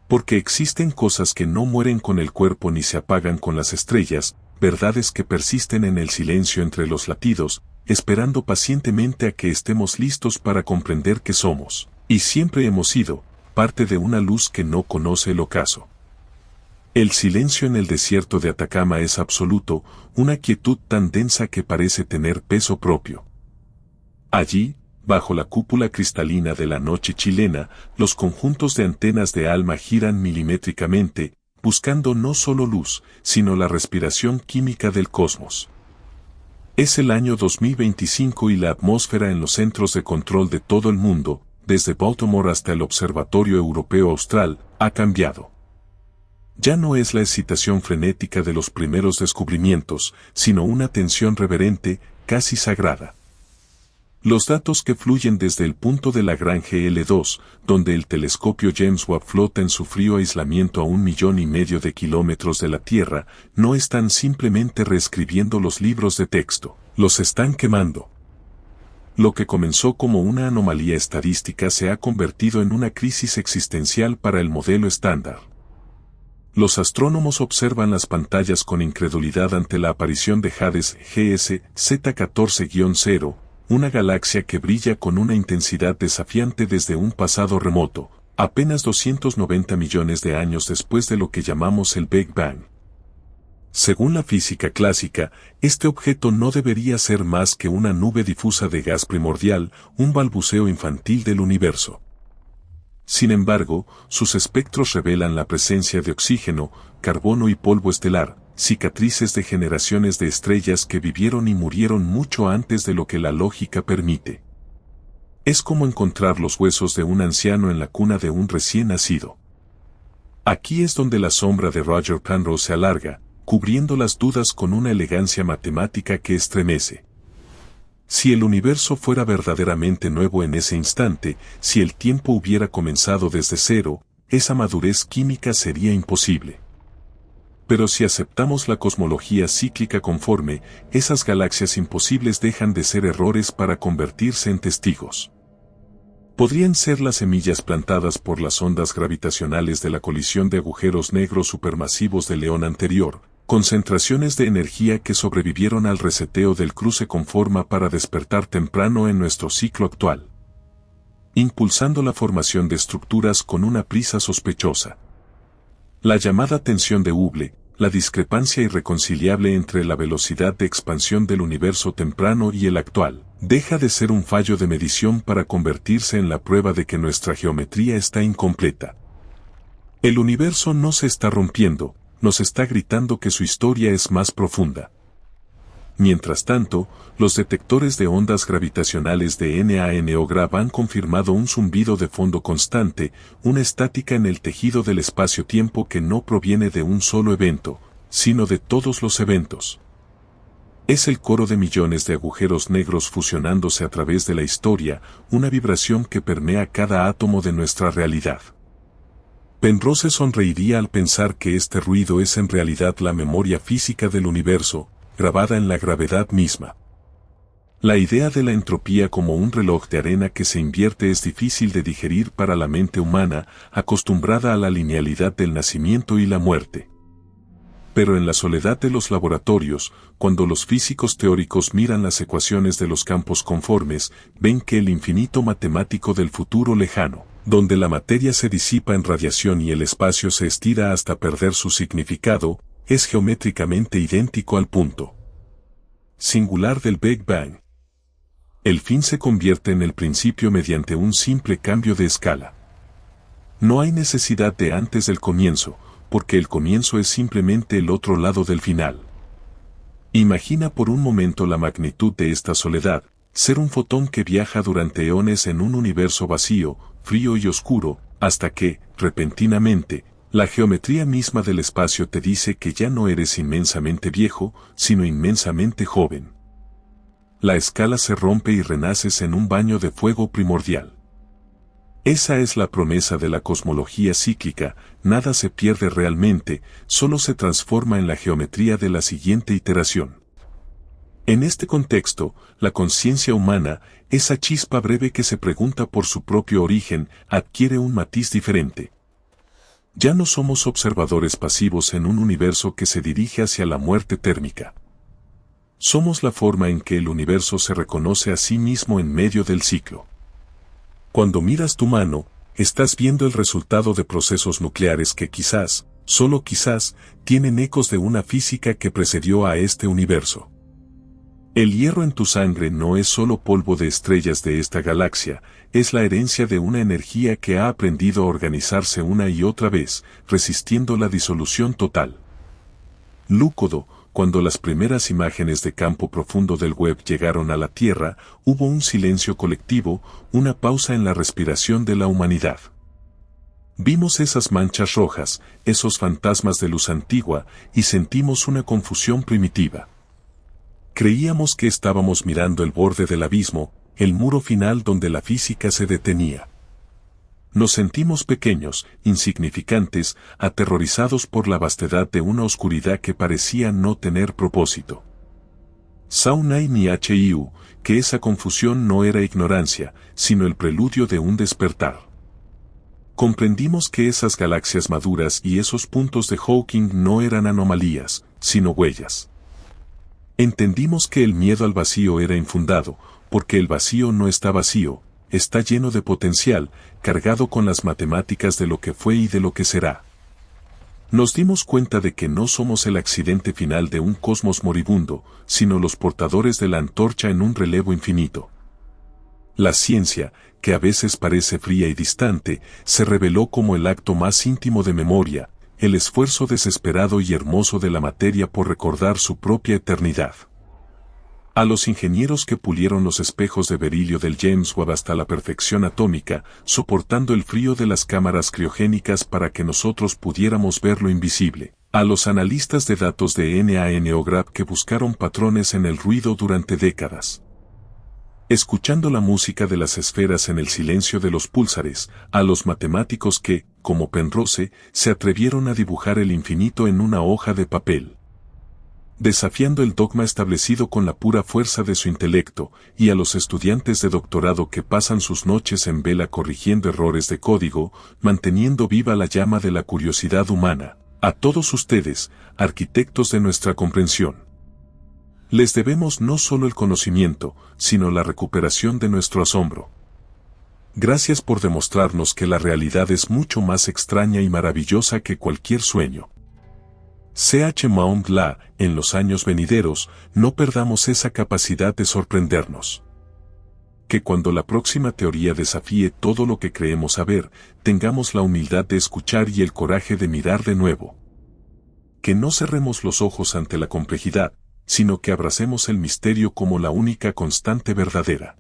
Porque existen cosas que no mueren con el cuerpo ni se apagan con las estrellas, verdades que persisten en el silencio entre los latidos, esperando pacientemente a que estemos listos para comprender que somos, y siempre hemos sido, parte de una luz que no conoce el ocaso. El silencio en el desierto de Atacama es absoluto, una quietud tan densa que parece tener peso propio. Allí, bajo la cúpula cristalina de la noche chilena, los conjuntos de antenas de alma giran milimétricamente, buscando no solo luz, sino la respiración química del cosmos. Es el año 2025 y la atmósfera en los centros de control de todo el mundo, desde Baltimore hasta el Observatorio Europeo Austral, ha cambiado. Ya no es la excitación frenética de los primeros descubrimientos, sino una tensión reverente, casi sagrada. Los datos que fluyen desde el punto de Lagrange L2, donde el telescopio James Webb flota en su frío aislamiento a 1,5 millones de kilómetros de la Tierra, no están simplemente reescribiendo los libros de texto, los están quemando. Lo que comenzó como una anomalía estadística se ha convertido en una crisis existencial para el modelo estándar. Los astrónomos observan las pantallas con incredulidad ante la aparición de Hades GS Z14-0, una galaxia que brilla con una intensidad desafiante desde un pasado remoto, apenas 290 millones de años después de lo que llamamos el Big Bang. Según la física clásica, este objeto no debería ser más que una nube difusa de gas primordial, un balbuceo infantil del universo. Sin embargo, sus espectros revelan la presencia de oxígeno, carbono y polvo estelar, cicatrices de generaciones de estrellas que vivieron y murieron mucho antes de lo que la lógica permite. Es como encontrar los huesos de un anciano en la cuna de un recién nacido. Aquí es donde la sombra de Roger Penrose se alarga, cubriendo las dudas con una elegancia matemática que estremece. Si el universo fuera verdaderamente nuevo en ese instante, si el tiempo hubiera comenzado desde cero, esa madurez química sería imposible. Pero si aceptamos la cosmología cíclica conforme, esas galaxias imposibles dejan de ser errores para convertirse en testigos. Podrían ser las semillas plantadas por las ondas gravitacionales de la colisión de agujeros negros supermasivos del eón anterior, concentraciones de energía que sobrevivieron al reseteo del cruce con forma para despertar temprano en nuestro ciclo actual, impulsando la formación de estructuras con una prisa sospechosa. La llamada tensión de Hubble, la discrepancia irreconciliable entre la velocidad de expansión del universo temprano y el actual, deja de ser un fallo de medición para convertirse en la prueba de que nuestra geometría está incompleta. El universo no se está rompiendo, nos está gritando que su historia es más profunda. Mientras tanto, los detectores de ondas gravitacionales de NANOGrav han confirmado un zumbido de fondo constante, una estática en el tejido del espacio-tiempo que no proviene de un solo evento, sino de todos los eventos. Es el coro de millones de agujeros negros fusionándose a través de la historia, una vibración que permea cada átomo de nuestra realidad. Penrose sonreiría al pensar que este ruido es en realidad la memoria física del universo, grabada en la gravedad misma. La idea de la entropía como un reloj de arena que se invierte es difícil de digerir para la mente humana, acostumbrada a la linealidad del nacimiento y la muerte. Pero en la soledad de los laboratorios, cuando los físicos teóricos miran las ecuaciones de los campos conformes, ven que el infinito matemático del futuro lejano, donde la materia se disipa en radiación y el espacio se estira hasta perder su significado, es geométricamente idéntico al punto singular del Big Bang. El fin se convierte en el principio mediante un simple cambio de escala. No hay necesidad de antes del comienzo, porque el comienzo es simplemente el otro lado del final. Imagina por un momento la magnitud de esta soledad, ser un fotón que viaja durante eones en un universo vacío, frío y oscuro, hasta que, repentinamente, la geometría misma del espacio te dice que ya no eres inmensamente viejo, sino inmensamente joven. La escala se rompe y renaces en un baño de fuego primordial. Esa es la promesa de la cosmología cíclica, nada se pierde realmente, solo se transforma en la geometría de la siguiente iteración. En este contexto, la conciencia humana, esa chispa breve que se pregunta por su propio origen, adquiere un matiz diferente. Ya no somos observadores pasivos en un universo que se dirige hacia la muerte térmica. Somos la forma en que el universo se reconoce a sí mismo en medio del ciclo. Cuando miras tu mano, estás viendo el resultado de procesos nucleares que quizás, solo quizás, tienen ecos de una física que precedió a este universo. El hierro en tu sangre no es solo polvo de estrellas de esta galaxia, es la herencia de una energía que ha aprendido a organizarse una y otra vez, resistiendo la disolución total. Lúcodo, cuando las primeras imágenes de campo profundo del web llegaron a la Tierra, hubo un silencio colectivo, una pausa en la respiración de la humanidad. Vimos esas manchas rojas, esos fantasmas de luz antigua, y sentimos una confusión primitiva. Creíamos que estábamos mirando el borde del abismo, el muro final donde la física se detenía. Nos sentimos pequeños, insignificantes, aterrorizados por la vastedad de una oscuridad que parecía no tener propósito. Saunai ni Hiu, que esa confusión no era ignorancia, sino el preludio de un despertar. Comprendimos que esas galaxias maduras y esos puntos de Hawking no eran anomalías, sino huellas. Entendimos que el miedo al vacío era infundado, porque el vacío no está vacío, está lleno de potencial, cargado con las matemáticas de lo que fue y de lo que será. Nos dimos cuenta de que no somos el accidente final de un cosmos moribundo, sino los portadores de la antorcha en un relevo infinito. La ciencia, que a veces parece fría y distante, se reveló como el acto más íntimo de memoria, el esfuerzo desesperado y hermoso de la materia por recordar su propia eternidad. A los ingenieros que pulieron los espejos de berilio del James Webb hasta la perfección atómica, soportando el frío de las cámaras criogénicas para que nosotros pudiéramos ver lo invisible. A los analistas de datos de NANOGRAPH que buscaron patrones en el ruido durante décadas. Escuchando la música de las esferas en el silencio de los púlsares, a los matemáticos que, como Penrose, se atrevieron a dibujar el infinito en una hoja de papel. Desafiando el dogma establecido con la pura fuerza de su intelecto, y a los estudiantes de doctorado que pasan sus noches en vela corrigiendo errores de código, manteniendo viva la llama de la curiosidad humana, a todos ustedes, arquitectos de nuestra comprensión. Les debemos no solo el conocimiento, sino la recuperación de nuestro asombro. Gracias por demostrarnos que la realidad es mucho más extraña y maravillosa que cualquier sueño. C.H. Mount La, en los años venideros, no perdamos esa capacidad de sorprendernos. Que cuando la próxima teoría desafíe todo lo que creemos saber, tengamos la humildad de escuchar y el coraje de mirar de nuevo. Que no cerremos los ojos ante la complejidad, sino que abracemos el misterio como la única constante verdadera.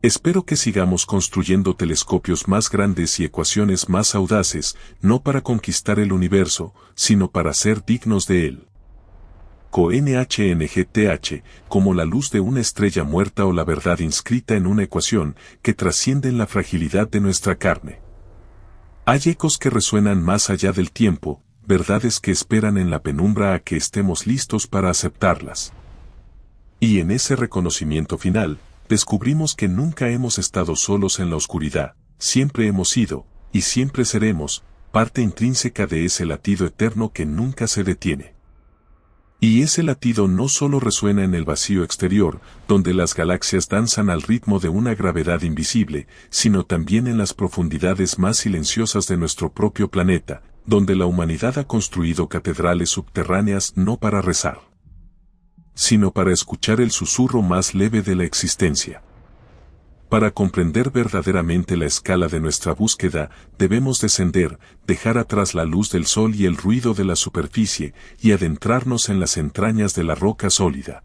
Espero que sigamos construyendo telescopios más grandes y ecuaciones más audaces, no para conquistar el universo, sino para ser dignos de él. CONHNGTH, como la luz de una estrella muerta o la verdad inscrita en una ecuación que trascienden la fragilidad de nuestra carne. Hay ecos que resuenan más allá del tiempo, verdades que esperan en la penumbra a que estemos listos para aceptarlas. Y en ese reconocimiento final, descubrimos que nunca hemos estado solos en la oscuridad, siempre hemos sido, y siempre seremos, parte intrínseca de ese latido eterno que nunca se detiene. Y ese latido no solo resuena en el vacío exterior, donde las galaxias danzan al ritmo de una gravedad invisible, sino también en las profundidades más silenciosas de nuestro propio planeta, donde la humanidad ha construido catedrales subterráneas no para rezar, sino para escuchar el susurro más leve de la existencia. Para comprender verdaderamente la escala de nuestra búsqueda, debemos descender, dejar atrás la luz del sol y el ruido de la superficie, y adentrarnos en las entrañas de la roca sólida.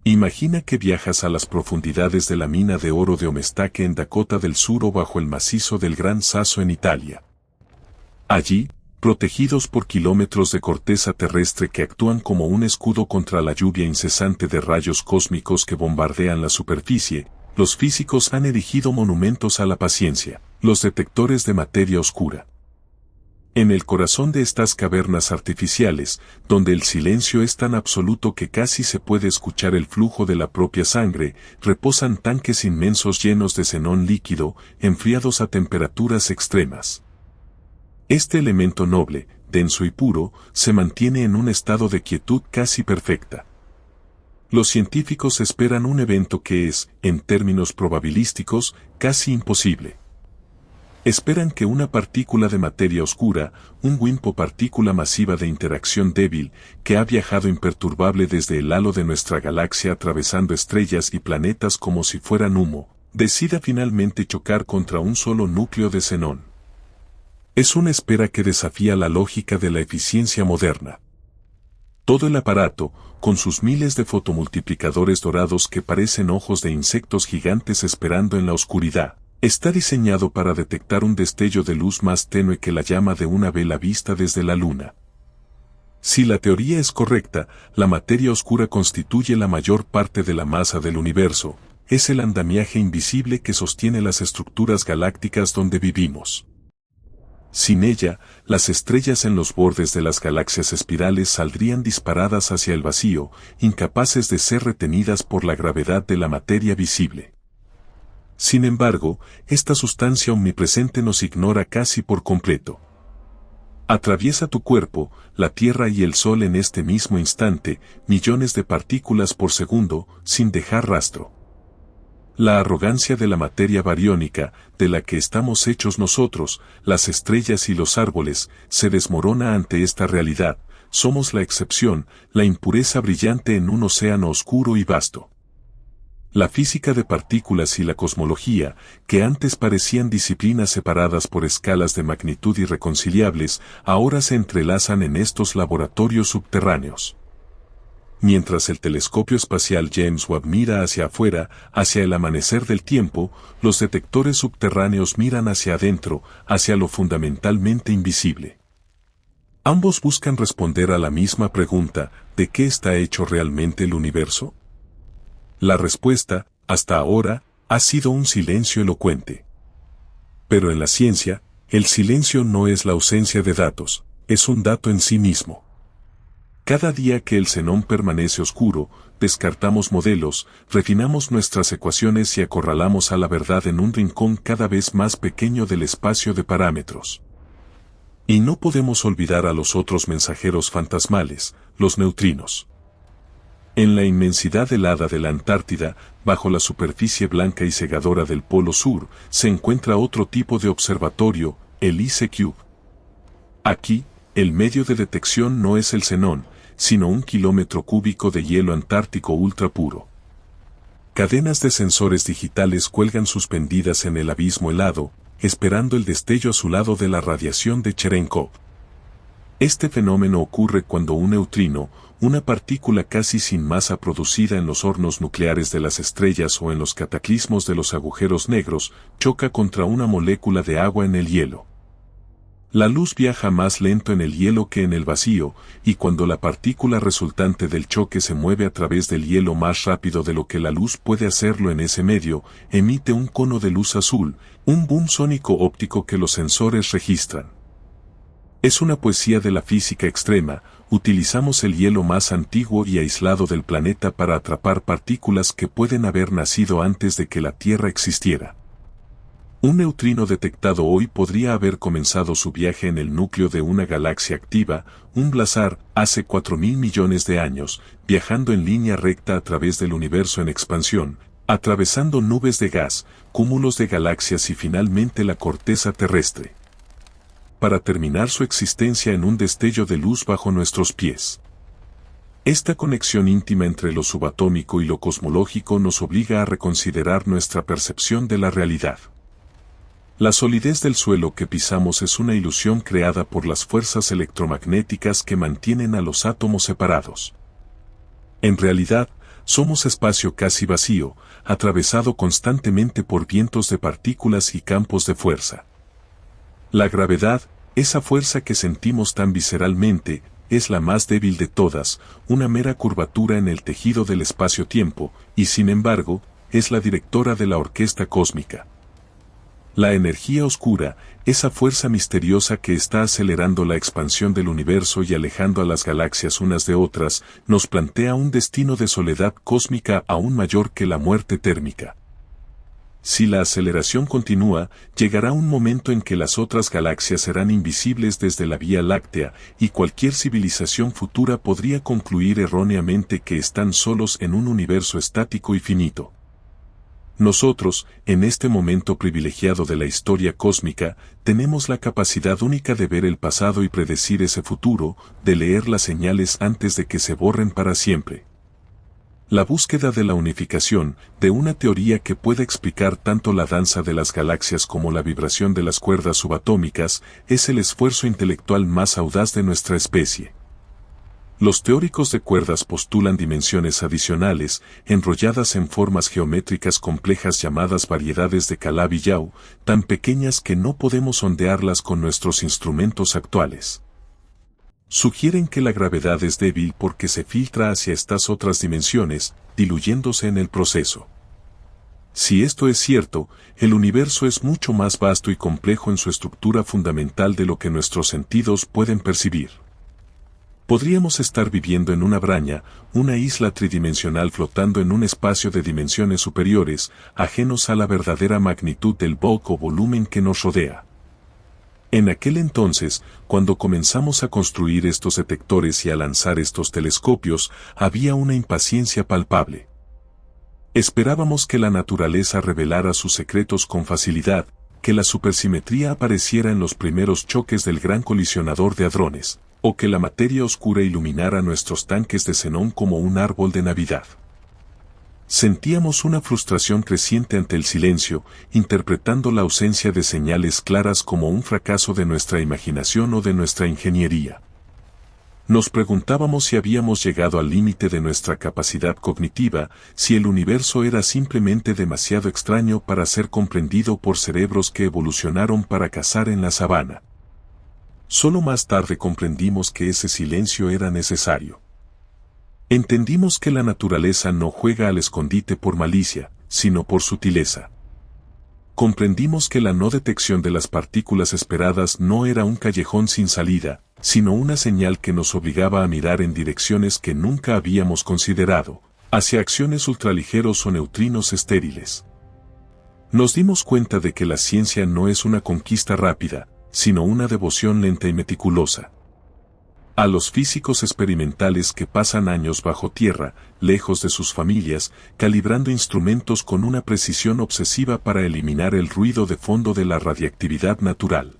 Imagina que viajas a las profundidades de la mina de oro de Omestaque en Dakota del Sur o bajo el macizo del Gran Sasso en Italia. Allí, protegidos por kilómetros de corteza terrestre que actúan como un escudo contra la lluvia incesante de rayos cósmicos que bombardean la superficie, los físicos han erigido monumentos a la paciencia, los detectores de materia oscura. En el corazón de estas cavernas artificiales, donde el silencio es tan absoluto que casi se puede escuchar el flujo de la propia sangre, reposan tanques inmensos llenos de xenón líquido, enfriados a temperaturas extremas. Este elemento noble, denso y puro, se mantiene en un estado de quietud casi perfecta. Los científicos esperan un evento que es, en términos probabilísticos, casi imposible. Esperan que una partícula de materia oscura, un WIMP o partícula masiva de interacción débil, que ha viajado imperturbable desde el halo de nuestra galaxia atravesando estrellas y planetas como si fueran humo, decida finalmente chocar contra un solo núcleo de xenón. Es una espera que desafía la lógica de la eficiencia moderna. Todo el aparato, con sus miles de fotomultiplicadores dorados que parecen ojos de insectos gigantes esperando en la oscuridad, está diseñado para detectar un destello de luz más tenue que la llama de una vela vista desde la luna. Si la teoría es correcta, la materia oscura constituye la mayor parte de la masa del universo, es el andamiaje invisible que sostiene las estructuras galácticas donde vivimos. Sin ella, las estrellas en los bordes de las galaxias espirales saldrían disparadas hacia el vacío, incapaces de ser retenidas por la gravedad de la materia visible. Sin embargo, esta sustancia omnipresente nos ignora casi por completo. Atraviesa tu cuerpo, la Tierra y el Sol en este mismo instante, millones de partículas por segundo, sin dejar rastro. La arrogancia de la materia bariónica, de la que estamos hechos nosotros, las estrellas y los árboles, se desmorona ante esta realidad. Somos la excepción, la impureza brillante en un océano oscuro y vasto. La física de partículas y la cosmología, que antes parecían disciplinas separadas por escalas de magnitud irreconciliables, ahora se entrelazan en estos laboratorios subterráneos. Mientras el telescopio espacial James Webb mira hacia afuera, hacia el amanecer del tiempo, los detectores subterráneos miran hacia adentro, hacia lo fundamentalmente invisible. Ambos buscan responder a la misma pregunta, ¿de qué está hecho realmente el universo? La respuesta, hasta ahora, ha sido un silencio elocuente. Pero en la ciencia, el silencio no es la ausencia de datos, es un dato en sí mismo. Cada día que el xenón permanece oscuro, descartamos modelos, refinamos nuestras ecuaciones y acorralamos a la verdad en un rincón cada vez más pequeño del espacio de parámetros. Y no podemos olvidar a los otros mensajeros fantasmales, los neutrinos. En la inmensidad helada de la Antártida, bajo la superficie blanca y cegadora del Polo Sur, se encuentra otro tipo de observatorio, el IceCube. Aquí, el medio de detección no es el xenón, sino un kilómetro cúbico de hielo antártico ultra puro. Cadenas de sensores digitales cuelgan suspendidas en el abismo helado, esperando el destello azulado de la radiación de Cherenkov. Este fenómeno ocurre cuando un neutrino, una partícula casi sin masa producida en los hornos nucleares de las estrellas o en los cataclismos de los agujeros negros, choca contra una molécula de agua en el hielo. La luz viaja más lento en el hielo que en el vacío, y cuando la partícula resultante del choque se mueve a través del hielo más rápido de lo que la luz puede hacerlo en ese medio, emite un cono de luz azul, un boom sónico óptico que los sensores registran. Es una poesía de la física extrema, utilizamos el hielo más antiguo y aislado del planeta para atrapar partículas que pueden haber nacido antes de que la Tierra existiera. Un neutrino detectado hoy podría haber comenzado su viaje en el núcleo de una galaxia activa, un blazar, hace 4.000 millones de años, viajando en línea recta a través del universo en expansión, atravesando nubes de gas, cúmulos de galaxias y finalmente la corteza terrestre, para terminar su existencia en un destello de luz bajo nuestros pies. Esta conexión íntima entre lo subatómico y lo cosmológico nos obliga a reconsiderar nuestra percepción de la realidad. La solidez del suelo que pisamos es una ilusión creada por las fuerzas electromagnéticas que mantienen a los átomos separados. En realidad, somos espacio casi vacío, atravesado constantemente por vientos de partículas y campos de fuerza. La gravedad, esa fuerza que sentimos tan visceralmente, es la más débil de todas, una mera curvatura en el tejido del espacio-tiempo, y sin embargo, es la directora de la orquesta cósmica. La energía oscura, esa fuerza misteriosa que está acelerando la expansión del universo y alejando a las galaxias unas de otras, nos plantea un destino de soledad cósmica aún mayor que la muerte térmica. Si la aceleración continúa, llegará un momento en que las otras galaxias serán invisibles desde la Vía Láctea, y cualquier civilización futura podría concluir erróneamente que están solos en un universo estático y finito. Nosotros, en este momento privilegiado de la historia cósmica, tenemos la capacidad única de ver el pasado y predecir ese futuro, de leer las señales antes de que se borren para siempre. La búsqueda de la unificación, de una teoría que pueda explicar tanto la danza de las galaxias como la vibración de las cuerdas subatómicas, es el esfuerzo intelectual más audaz de nuestra especie. Los teóricos de cuerdas postulan dimensiones adicionales, enrolladas en formas geométricas complejas llamadas variedades de Calabi-Yau, tan pequeñas que no podemos sondearlas con nuestros instrumentos actuales. Sugieren que la gravedad es débil porque se filtra hacia estas otras dimensiones, diluyéndose en el proceso. Si esto es cierto, el universo es mucho más vasto y complejo en su estructura fundamental de lo que nuestros sentidos pueden percibir. Podríamos estar viviendo en una braña, una isla tridimensional flotando en un espacio de dimensiones superiores, ajenos a la verdadera magnitud del bulk o volumen que nos rodea. En aquel entonces, cuando comenzamos a construir estos detectores y a lanzar estos telescopios, había una impaciencia palpable. Esperábamos que la naturaleza revelara sus secretos con facilidad, que la supersimetría apareciera en los primeros choques del gran colisionador de hadrones, o que la materia oscura iluminara nuestros tanques de xenón como un árbol de Navidad. Sentíamos una frustración creciente ante el silencio, interpretando la ausencia de señales claras como un fracaso de nuestra imaginación o de nuestra ingeniería. Nos preguntábamos si habíamos llegado al límite de nuestra capacidad cognitiva, si el universo era simplemente demasiado extraño para ser comprendido por cerebros que evolucionaron para cazar en la sabana. Solo más tarde comprendimos que ese silencio era necesario. Entendimos que la naturaleza no juega al escondite por malicia, sino por sutileza. Comprendimos que la no detección de las partículas esperadas no era un callejón sin salida, sino una señal que nos obligaba a mirar en direcciones que nunca habíamos considerado, hacia acciones ultraligeros o neutrinos estériles. Nos dimos cuenta de que la ciencia no es una conquista rápida, sino una devoción lenta y meticulosa. A los físicos experimentales que pasan años bajo tierra, lejos de sus familias, calibrando instrumentos con una precisión obsesiva para eliminar el ruido de fondo de la radiactividad natural.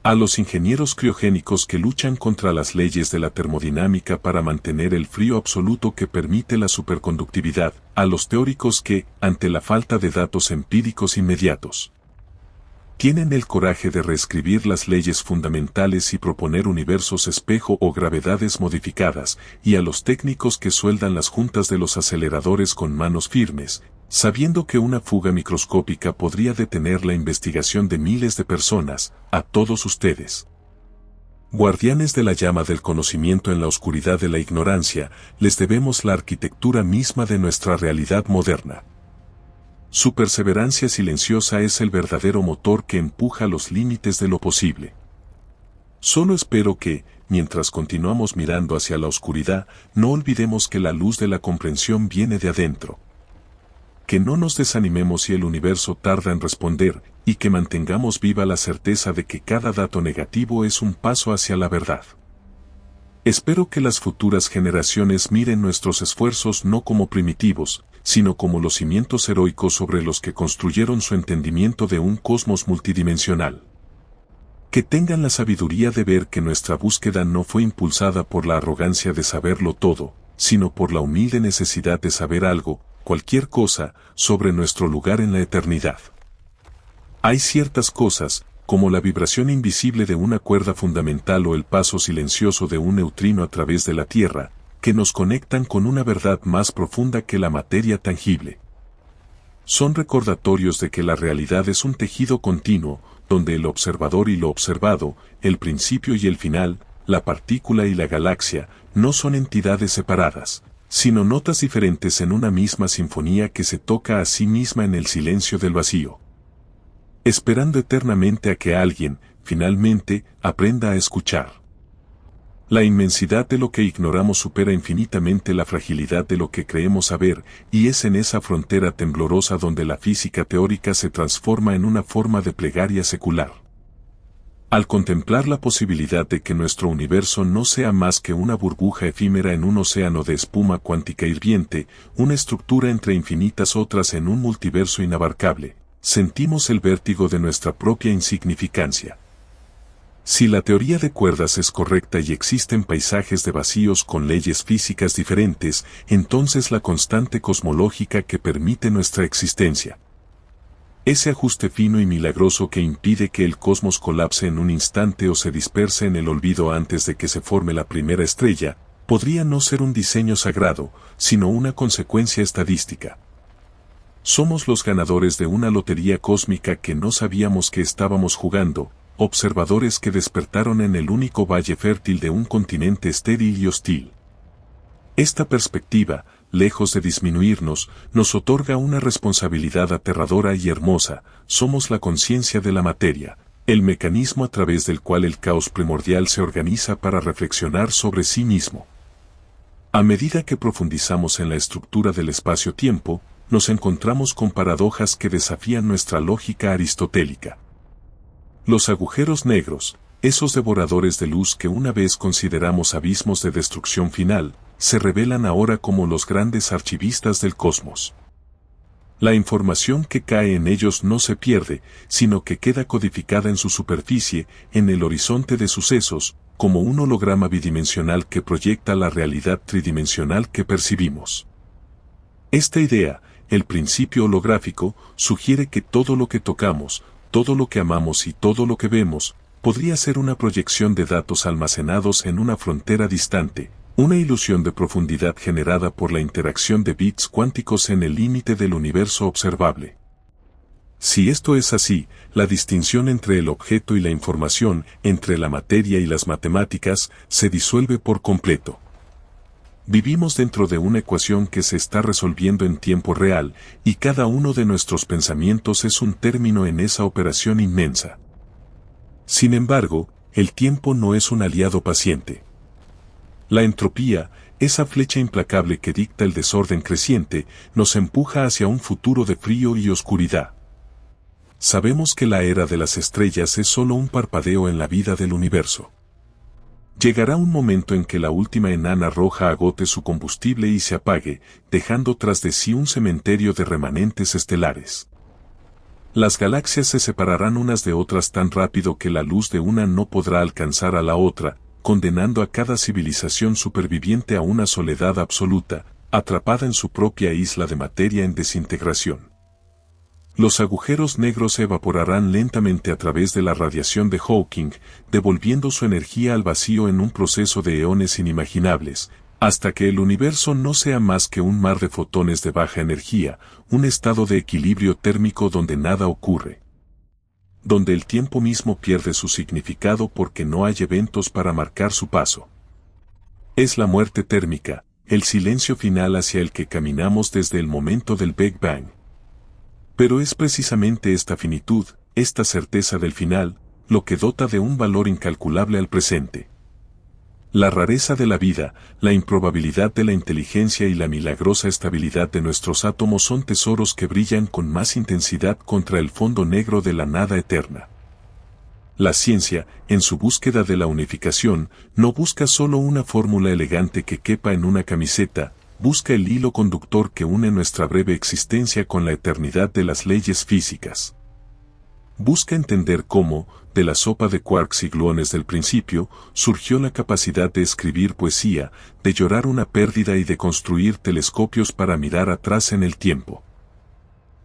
A los ingenieros criogénicos que luchan contra las leyes de la termodinámica para mantener el frío absoluto que permite la superconductividad, a los teóricos que, ante la falta de datos empíricos inmediatos, tienen el coraje de reescribir las leyes fundamentales y proponer universos espejo o gravedades modificadas, y a los técnicos que sueldan las juntas de los aceleradores con manos firmes, sabiendo que una fuga microscópica podría detener la investigación de miles de personas, a todos ustedes. Guardianes de la llama del conocimiento en la oscuridad de la ignorancia, les debemos la arquitectura misma de nuestra realidad moderna. Su perseverancia silenciosa es el verdadero motor que empuja los límites de lo posible. Solo espero que, mientras continuamos mirando hacia la oscuridad, no olvidemos que la luz de la comprensión viene de adentro. Que no nos desanimemos si el universo tarda en responder, y que mantengamos viva la certeza de que cada dato negativo es un paso hacia la verdad. Espero que las futuras generaciones miren nuestros esfuerzos no como primitivos, sino como los cimientos heroicos sobre los que construyeron su entendimiento de un cosmos multidimensional. Que tengan la sabiduría de ver que nuestra búsqueda no fue impulsada por la arrogancia de saberlo todo, sino por la humilde necesidad de saber algo, cualquier cosa, sobre nuestro lugar en la eternidad. Hay ciertas cosas, como la vibración invisible de una cuerda fundamental o el paso silencioso de un neutrino a través de la Tierra, que nos conectan con una verdad más profunda que la materia tangible. Son recordatorios de que la realidad es un tejido continuo, donde el observador y lo observado, el principio y el final, la partícula y la galaxia, no son entidades separadas, sino notas diferentes en una misma sinfonía que se toca a sí misma en el silencio del vacío. Esperando eternamente a que alguien, finalmente, aprenda a escuchar. La inmensidad de lo que ignoramos supera infinitamente la fragilidad de lo que creemos saber, y es en esa frontera temblorosa donde la física teórica se transforma en una forma de plegaria secular. Al contemplar la posibilidad de que nuestro universo no sea más que una burbuja efímera en un océano de espuma cuántica hirviente, una estructura entre infinitas otras en un multiverso inabarcable, sentimos el vértigo de nuestra propia insignificancia. Si la teoría de cuerdas es correcta y existen paisajes de vacíos con leyes físicas diferentes, entonces la constante cosmológica que permite nuestra existencia, ese ajuste fino y milagroso que impide que el cosmos colapse en un instante o se disperse en el olvido antes de que se forme la primera estrella, podría no ser un diseño sagrado, sino una consecuencia estadística. Somos los ganadores de una lotería cósmica que no sabíamos que estábamos jugando, observadores que despertaron en el único valle fértil de un continente estéril y hostil. Esta perspectiva, lejos de disminuirnos, nos otorga una responsabilidad aterradora y hermosa. Somos la conciencia de la materia, el mecanismo a través del cual el caos primordial se organiza para reflexionar sobre sí mismo. A medida que profundizamos en la estructura del espacio-tiempo, nos encontramos con paradojas que desafían nuestra lógica aristotélica. Los agujeros negros, esos devoradores de luz que una vez consideramos abismos de destrucción final, se revelan ahora como los grandes archivistas del cosmos. La información que cae en ellos no se pierde, sino que queda codificada en su superficie, en el horizonte de sucesos, como un holograma bidimensional que proyecta la realidad tridimensional que percibimos. Esta idea, el principio holográfico, sugiere que todo lo que tocamos, todo lo que amamos y todo lo que vemos, podría ser una proyección de datos almacenados en una frontera distante, una ilusión de profundidad generada por la interacción de bits cuánticos en el límite del universo observable. Si esto es así, la distinción entre el objeto y la información, entre la materia y las matemáticas, se disuelve por completo. Vivimos dentro de una ecuación que se está resolviendo en tiempo real, y cada uno de nuestros pensamientos es un término en esa operación inmensa. Sin embargo, el tiempo no es un aliado paciente. La entropía, esa flecha implacable que dicta el desorden creciente, nos empuja hacia un futuro de frío y oscuridad. Sabemos que la era de las estrellas es solo un parpadeo en la vida del universo. Llegará un momento en que la última enana roja agote su combustible y se apague, dejando tras de sí un cementerio de remanentes estelares. Las galaxias se separarán unas de otras tan rápido que la luz de una no podrá alcanzar a la otra, condenando a cada civilización superviviente a una soledad absoluta, atrapada en su propia isla de materia en desintegración. Los agujeros negros se evaporarán lentamente a través de la radiación de Hawking, devolviendo su energía al vacío en un proceso de eones inimaginables, hasta que el universo no sea más que un mar de fotones de baja energía, un estado de equilibrio térmico donde nada ocurre. Donde el tiempo mismo pierde su significado porque no hay eventos para marcar su paso. Es la muerte térmica, el silencio final hacia el que caminamos desde el momento del Big Bang. Pero es precisamente esta finitud, esta certeza del final, lo que dota de un valor incalculable al presente. La rareza de la vida, la improbabilidad de la inteligencia y la milagrosa estabilidad de nuestros átomos son tesoros que brillan con más intensidad contra el fondo negro de la nada eterna. La ciencia, en su búsqueda de la unificación, no busca solo una fórmula elegante que quepa en una camiseta, busca el hilo conductor que une nuestra breve existencia con la eternidad de las leyes físicas. Busca entender cómo, de la sopa de quarks y gluones del principio, surgió la capacidad de escribir poesía, de llorar una pérdida y de construir telescopios para mirar atrás en el tiempo.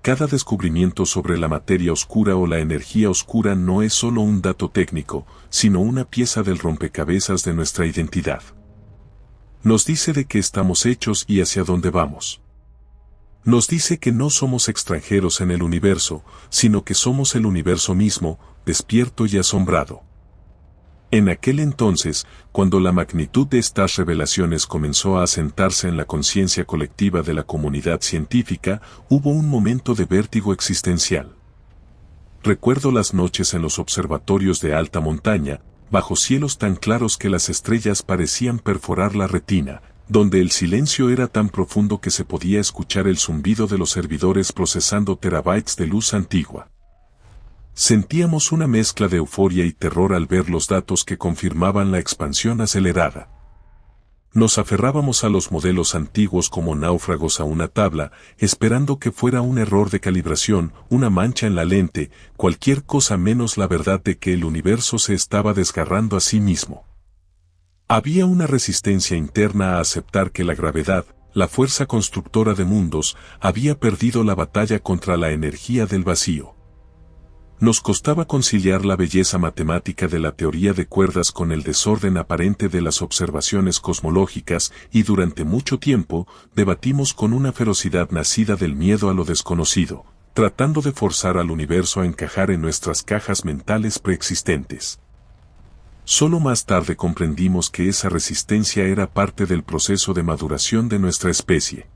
Cada descubrimiento sobre la materia oscura o la energía oscura no es solo un dato técnico, sino una pieza del rompecabezas de nuestra identidad. Nos dice de qué estamos hechos y hacia dónde vamos. Nos dice que no somos extranjeros en el universo, sino que somos el universo mismo, despierto y asombrado. En aquel entonces, cuando la magnitud de estas revelaciones comenzó a asentarse en la conciencia colectiva de la comunidad científica, hubo un momento de vértigo existencial. Recuerdo las noches en los observatorios de alta montaña, bajo cielos tan claros que las estrellas parecían perforar la retina, donde el silencio era tan profundo que se podía escuchar el zumbido de los servidores procesando terabytes de luz antigua. Sentíamos una mezcla de euforia y terror al ver los datos que confirmaban la expansión acelerada. Nos aferrábamos a los modelos antiguos como náufragos a una tabla, esperando que fuera un error de calibración, una mancha en la lente, cualquier cosa menos la verdad de que el universo se estaba desgarrando a sí mismo. Había una resistencia interna a aceptar que la gravedad, la fuerza constructora de mundos, había perdido la batalla contra la energía del vacío. Nos costaba conciliar la belleza matemática de la teoría de cuerdas con el desorden aparente de las observaciones cosmológicas y durante mucho tiempo debatimos con una ferocidad nacida del miedo a lo desconocido, tratando de forzar al universo a encajar en nuestras cajas mentales preexistentes. Solo más tarde comprendimos que esa resistencia era parte del proceso de maduración de nuestra especie.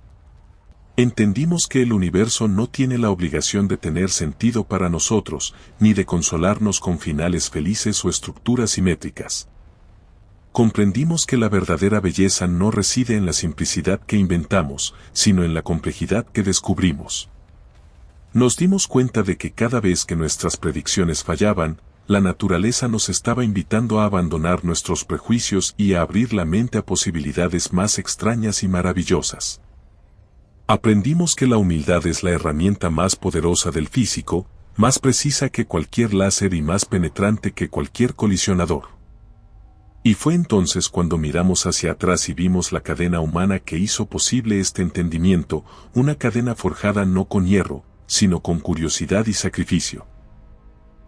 Entendimos que el universo no tiene la obligación de tener sentido para nosotros, ni de consolarnos con finales felices o estructuras simétricas. Comprendimos que la verdadera belleza no reside en la simplicidad que inventamos, sino en la complejidad que descubrimos. Nos dimos cuenta de que cada vez que nuestras predicciones fallaban, la naturaleza nos estaba invitando a abandonar nuestros prejuicios y a abrir la mente a posibilidades más extrañas y maravillosas. Aprendimos que la humildad es la herramienta más poderosa del físico, más precisa que cualquier láser y más penetrante que cualquier colisionador. Y fue entonces cuando miramos hacia atrás y vimos la cadena humana que hizo posible este entendimiento, una cadena forjada no con hierro, sino con curiosidad y sacrificio.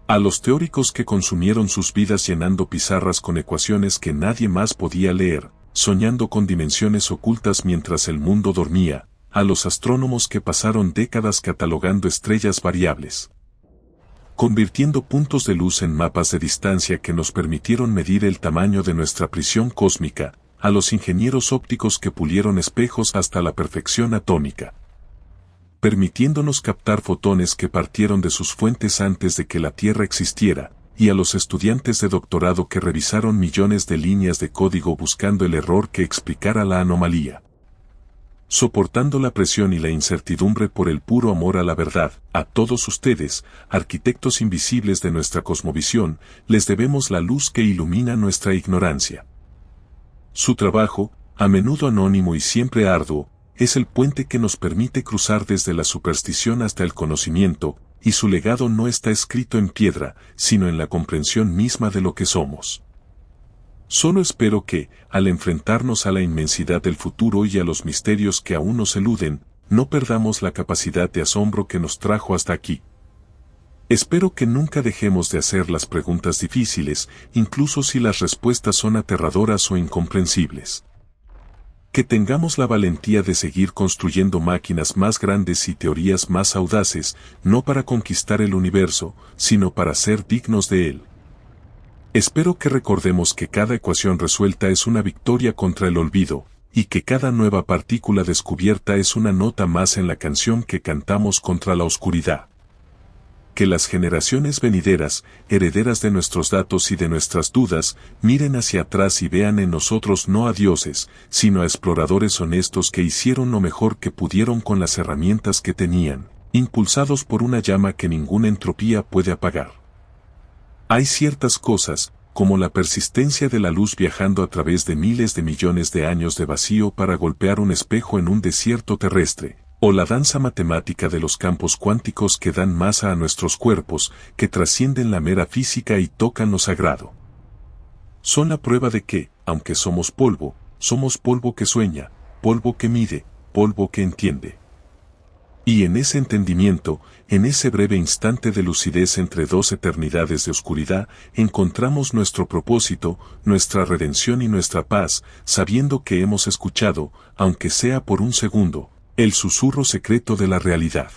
A los teóricos que consumieron sus vidas llenando pizarras con ecuaciones que nadie más podía leer, soñando con dimensiones ocultas mientras el mundo dormía, a los astrónomos que pasaron décadas catalogando estrellas variables, convirtiendo puntos de luz en mapas de distancia que nos permitieron medir el tamaño de nuestra prisión cósmica, a los ingenieros ópticos que pulieron espejos hasta la perfección atómica, permitiéndonos captar fotones que partieron de sus fuentes antes de que la Tierra existiera, y a los estudiantes de doctorado que revisaron millones de líneas de código buscando el error que explicara la anomalía. Soportando la presión y la incertidumbre por el puro amor a la verdad, a todos ustedes, arquitectos invisibles de nuestra cosmovisión, les debemos la luz que ilumina nuestra ignorancia. Su trabajo, a menudo anónimo y siempre arduo, es el puente que nos permite cruzar desde la superstición hasta el conocimiento, y su legado no está escrito en piedra, sino en la comprensión misma de lo que somos. Solo espero que, al enfrentarnos a la inmensidad del futuro y a los misterios que aún nos eluden, no perdamos la capacidad de asombro que nos trajo hasta aquí. Espero que nunca dejemos de hacer las preguntas difíciles, incluso si las respuestas son aterradoras o incomprensibles. Que tengamos la valentía de seguir construyendo máquinas más grandes y teorías más audaces, no para conquistar el universo, sino para ser dignos de él. Espero que recordemos que cada ecuación resuelta es una victoria contra el olvido, y que cada nueva partícula descubierta es una nota más en la canción que cantamos contra la oscuridad. Que las generaciones venideras, herederas de nuestros datos y de nuestras dudas, miren hacia atrás y vean en nosotros no a dioses, sino a exploradores honestos que hicieron lo mejor que pudieron con las herramientas que tenían, impulsados por una llama que ninguna entropía puede apagar. Hay ciertas cosas, como la persistencia de la luz viajando a través de miles de millones de años de vacío para golpear un espejo en un desierto terrestre, o la danza matemática de los campos cuánticos que dan masa a nuestros cuerpos, que trascienden la mera física y tocan lo sagrado. Son la prueba de que, aunque somos polvo que sueña, polvo que mide, polvo que entiende. Y en ese entendimiento, en ese breve instante de lucidez entre dos eternidades de oscuridad, encontramos nuestro propósito, nuestra redención y nuestra paz, sabiendo que hemos escuchado, aunque sea por un segundo, el susurro secreto de la realidad.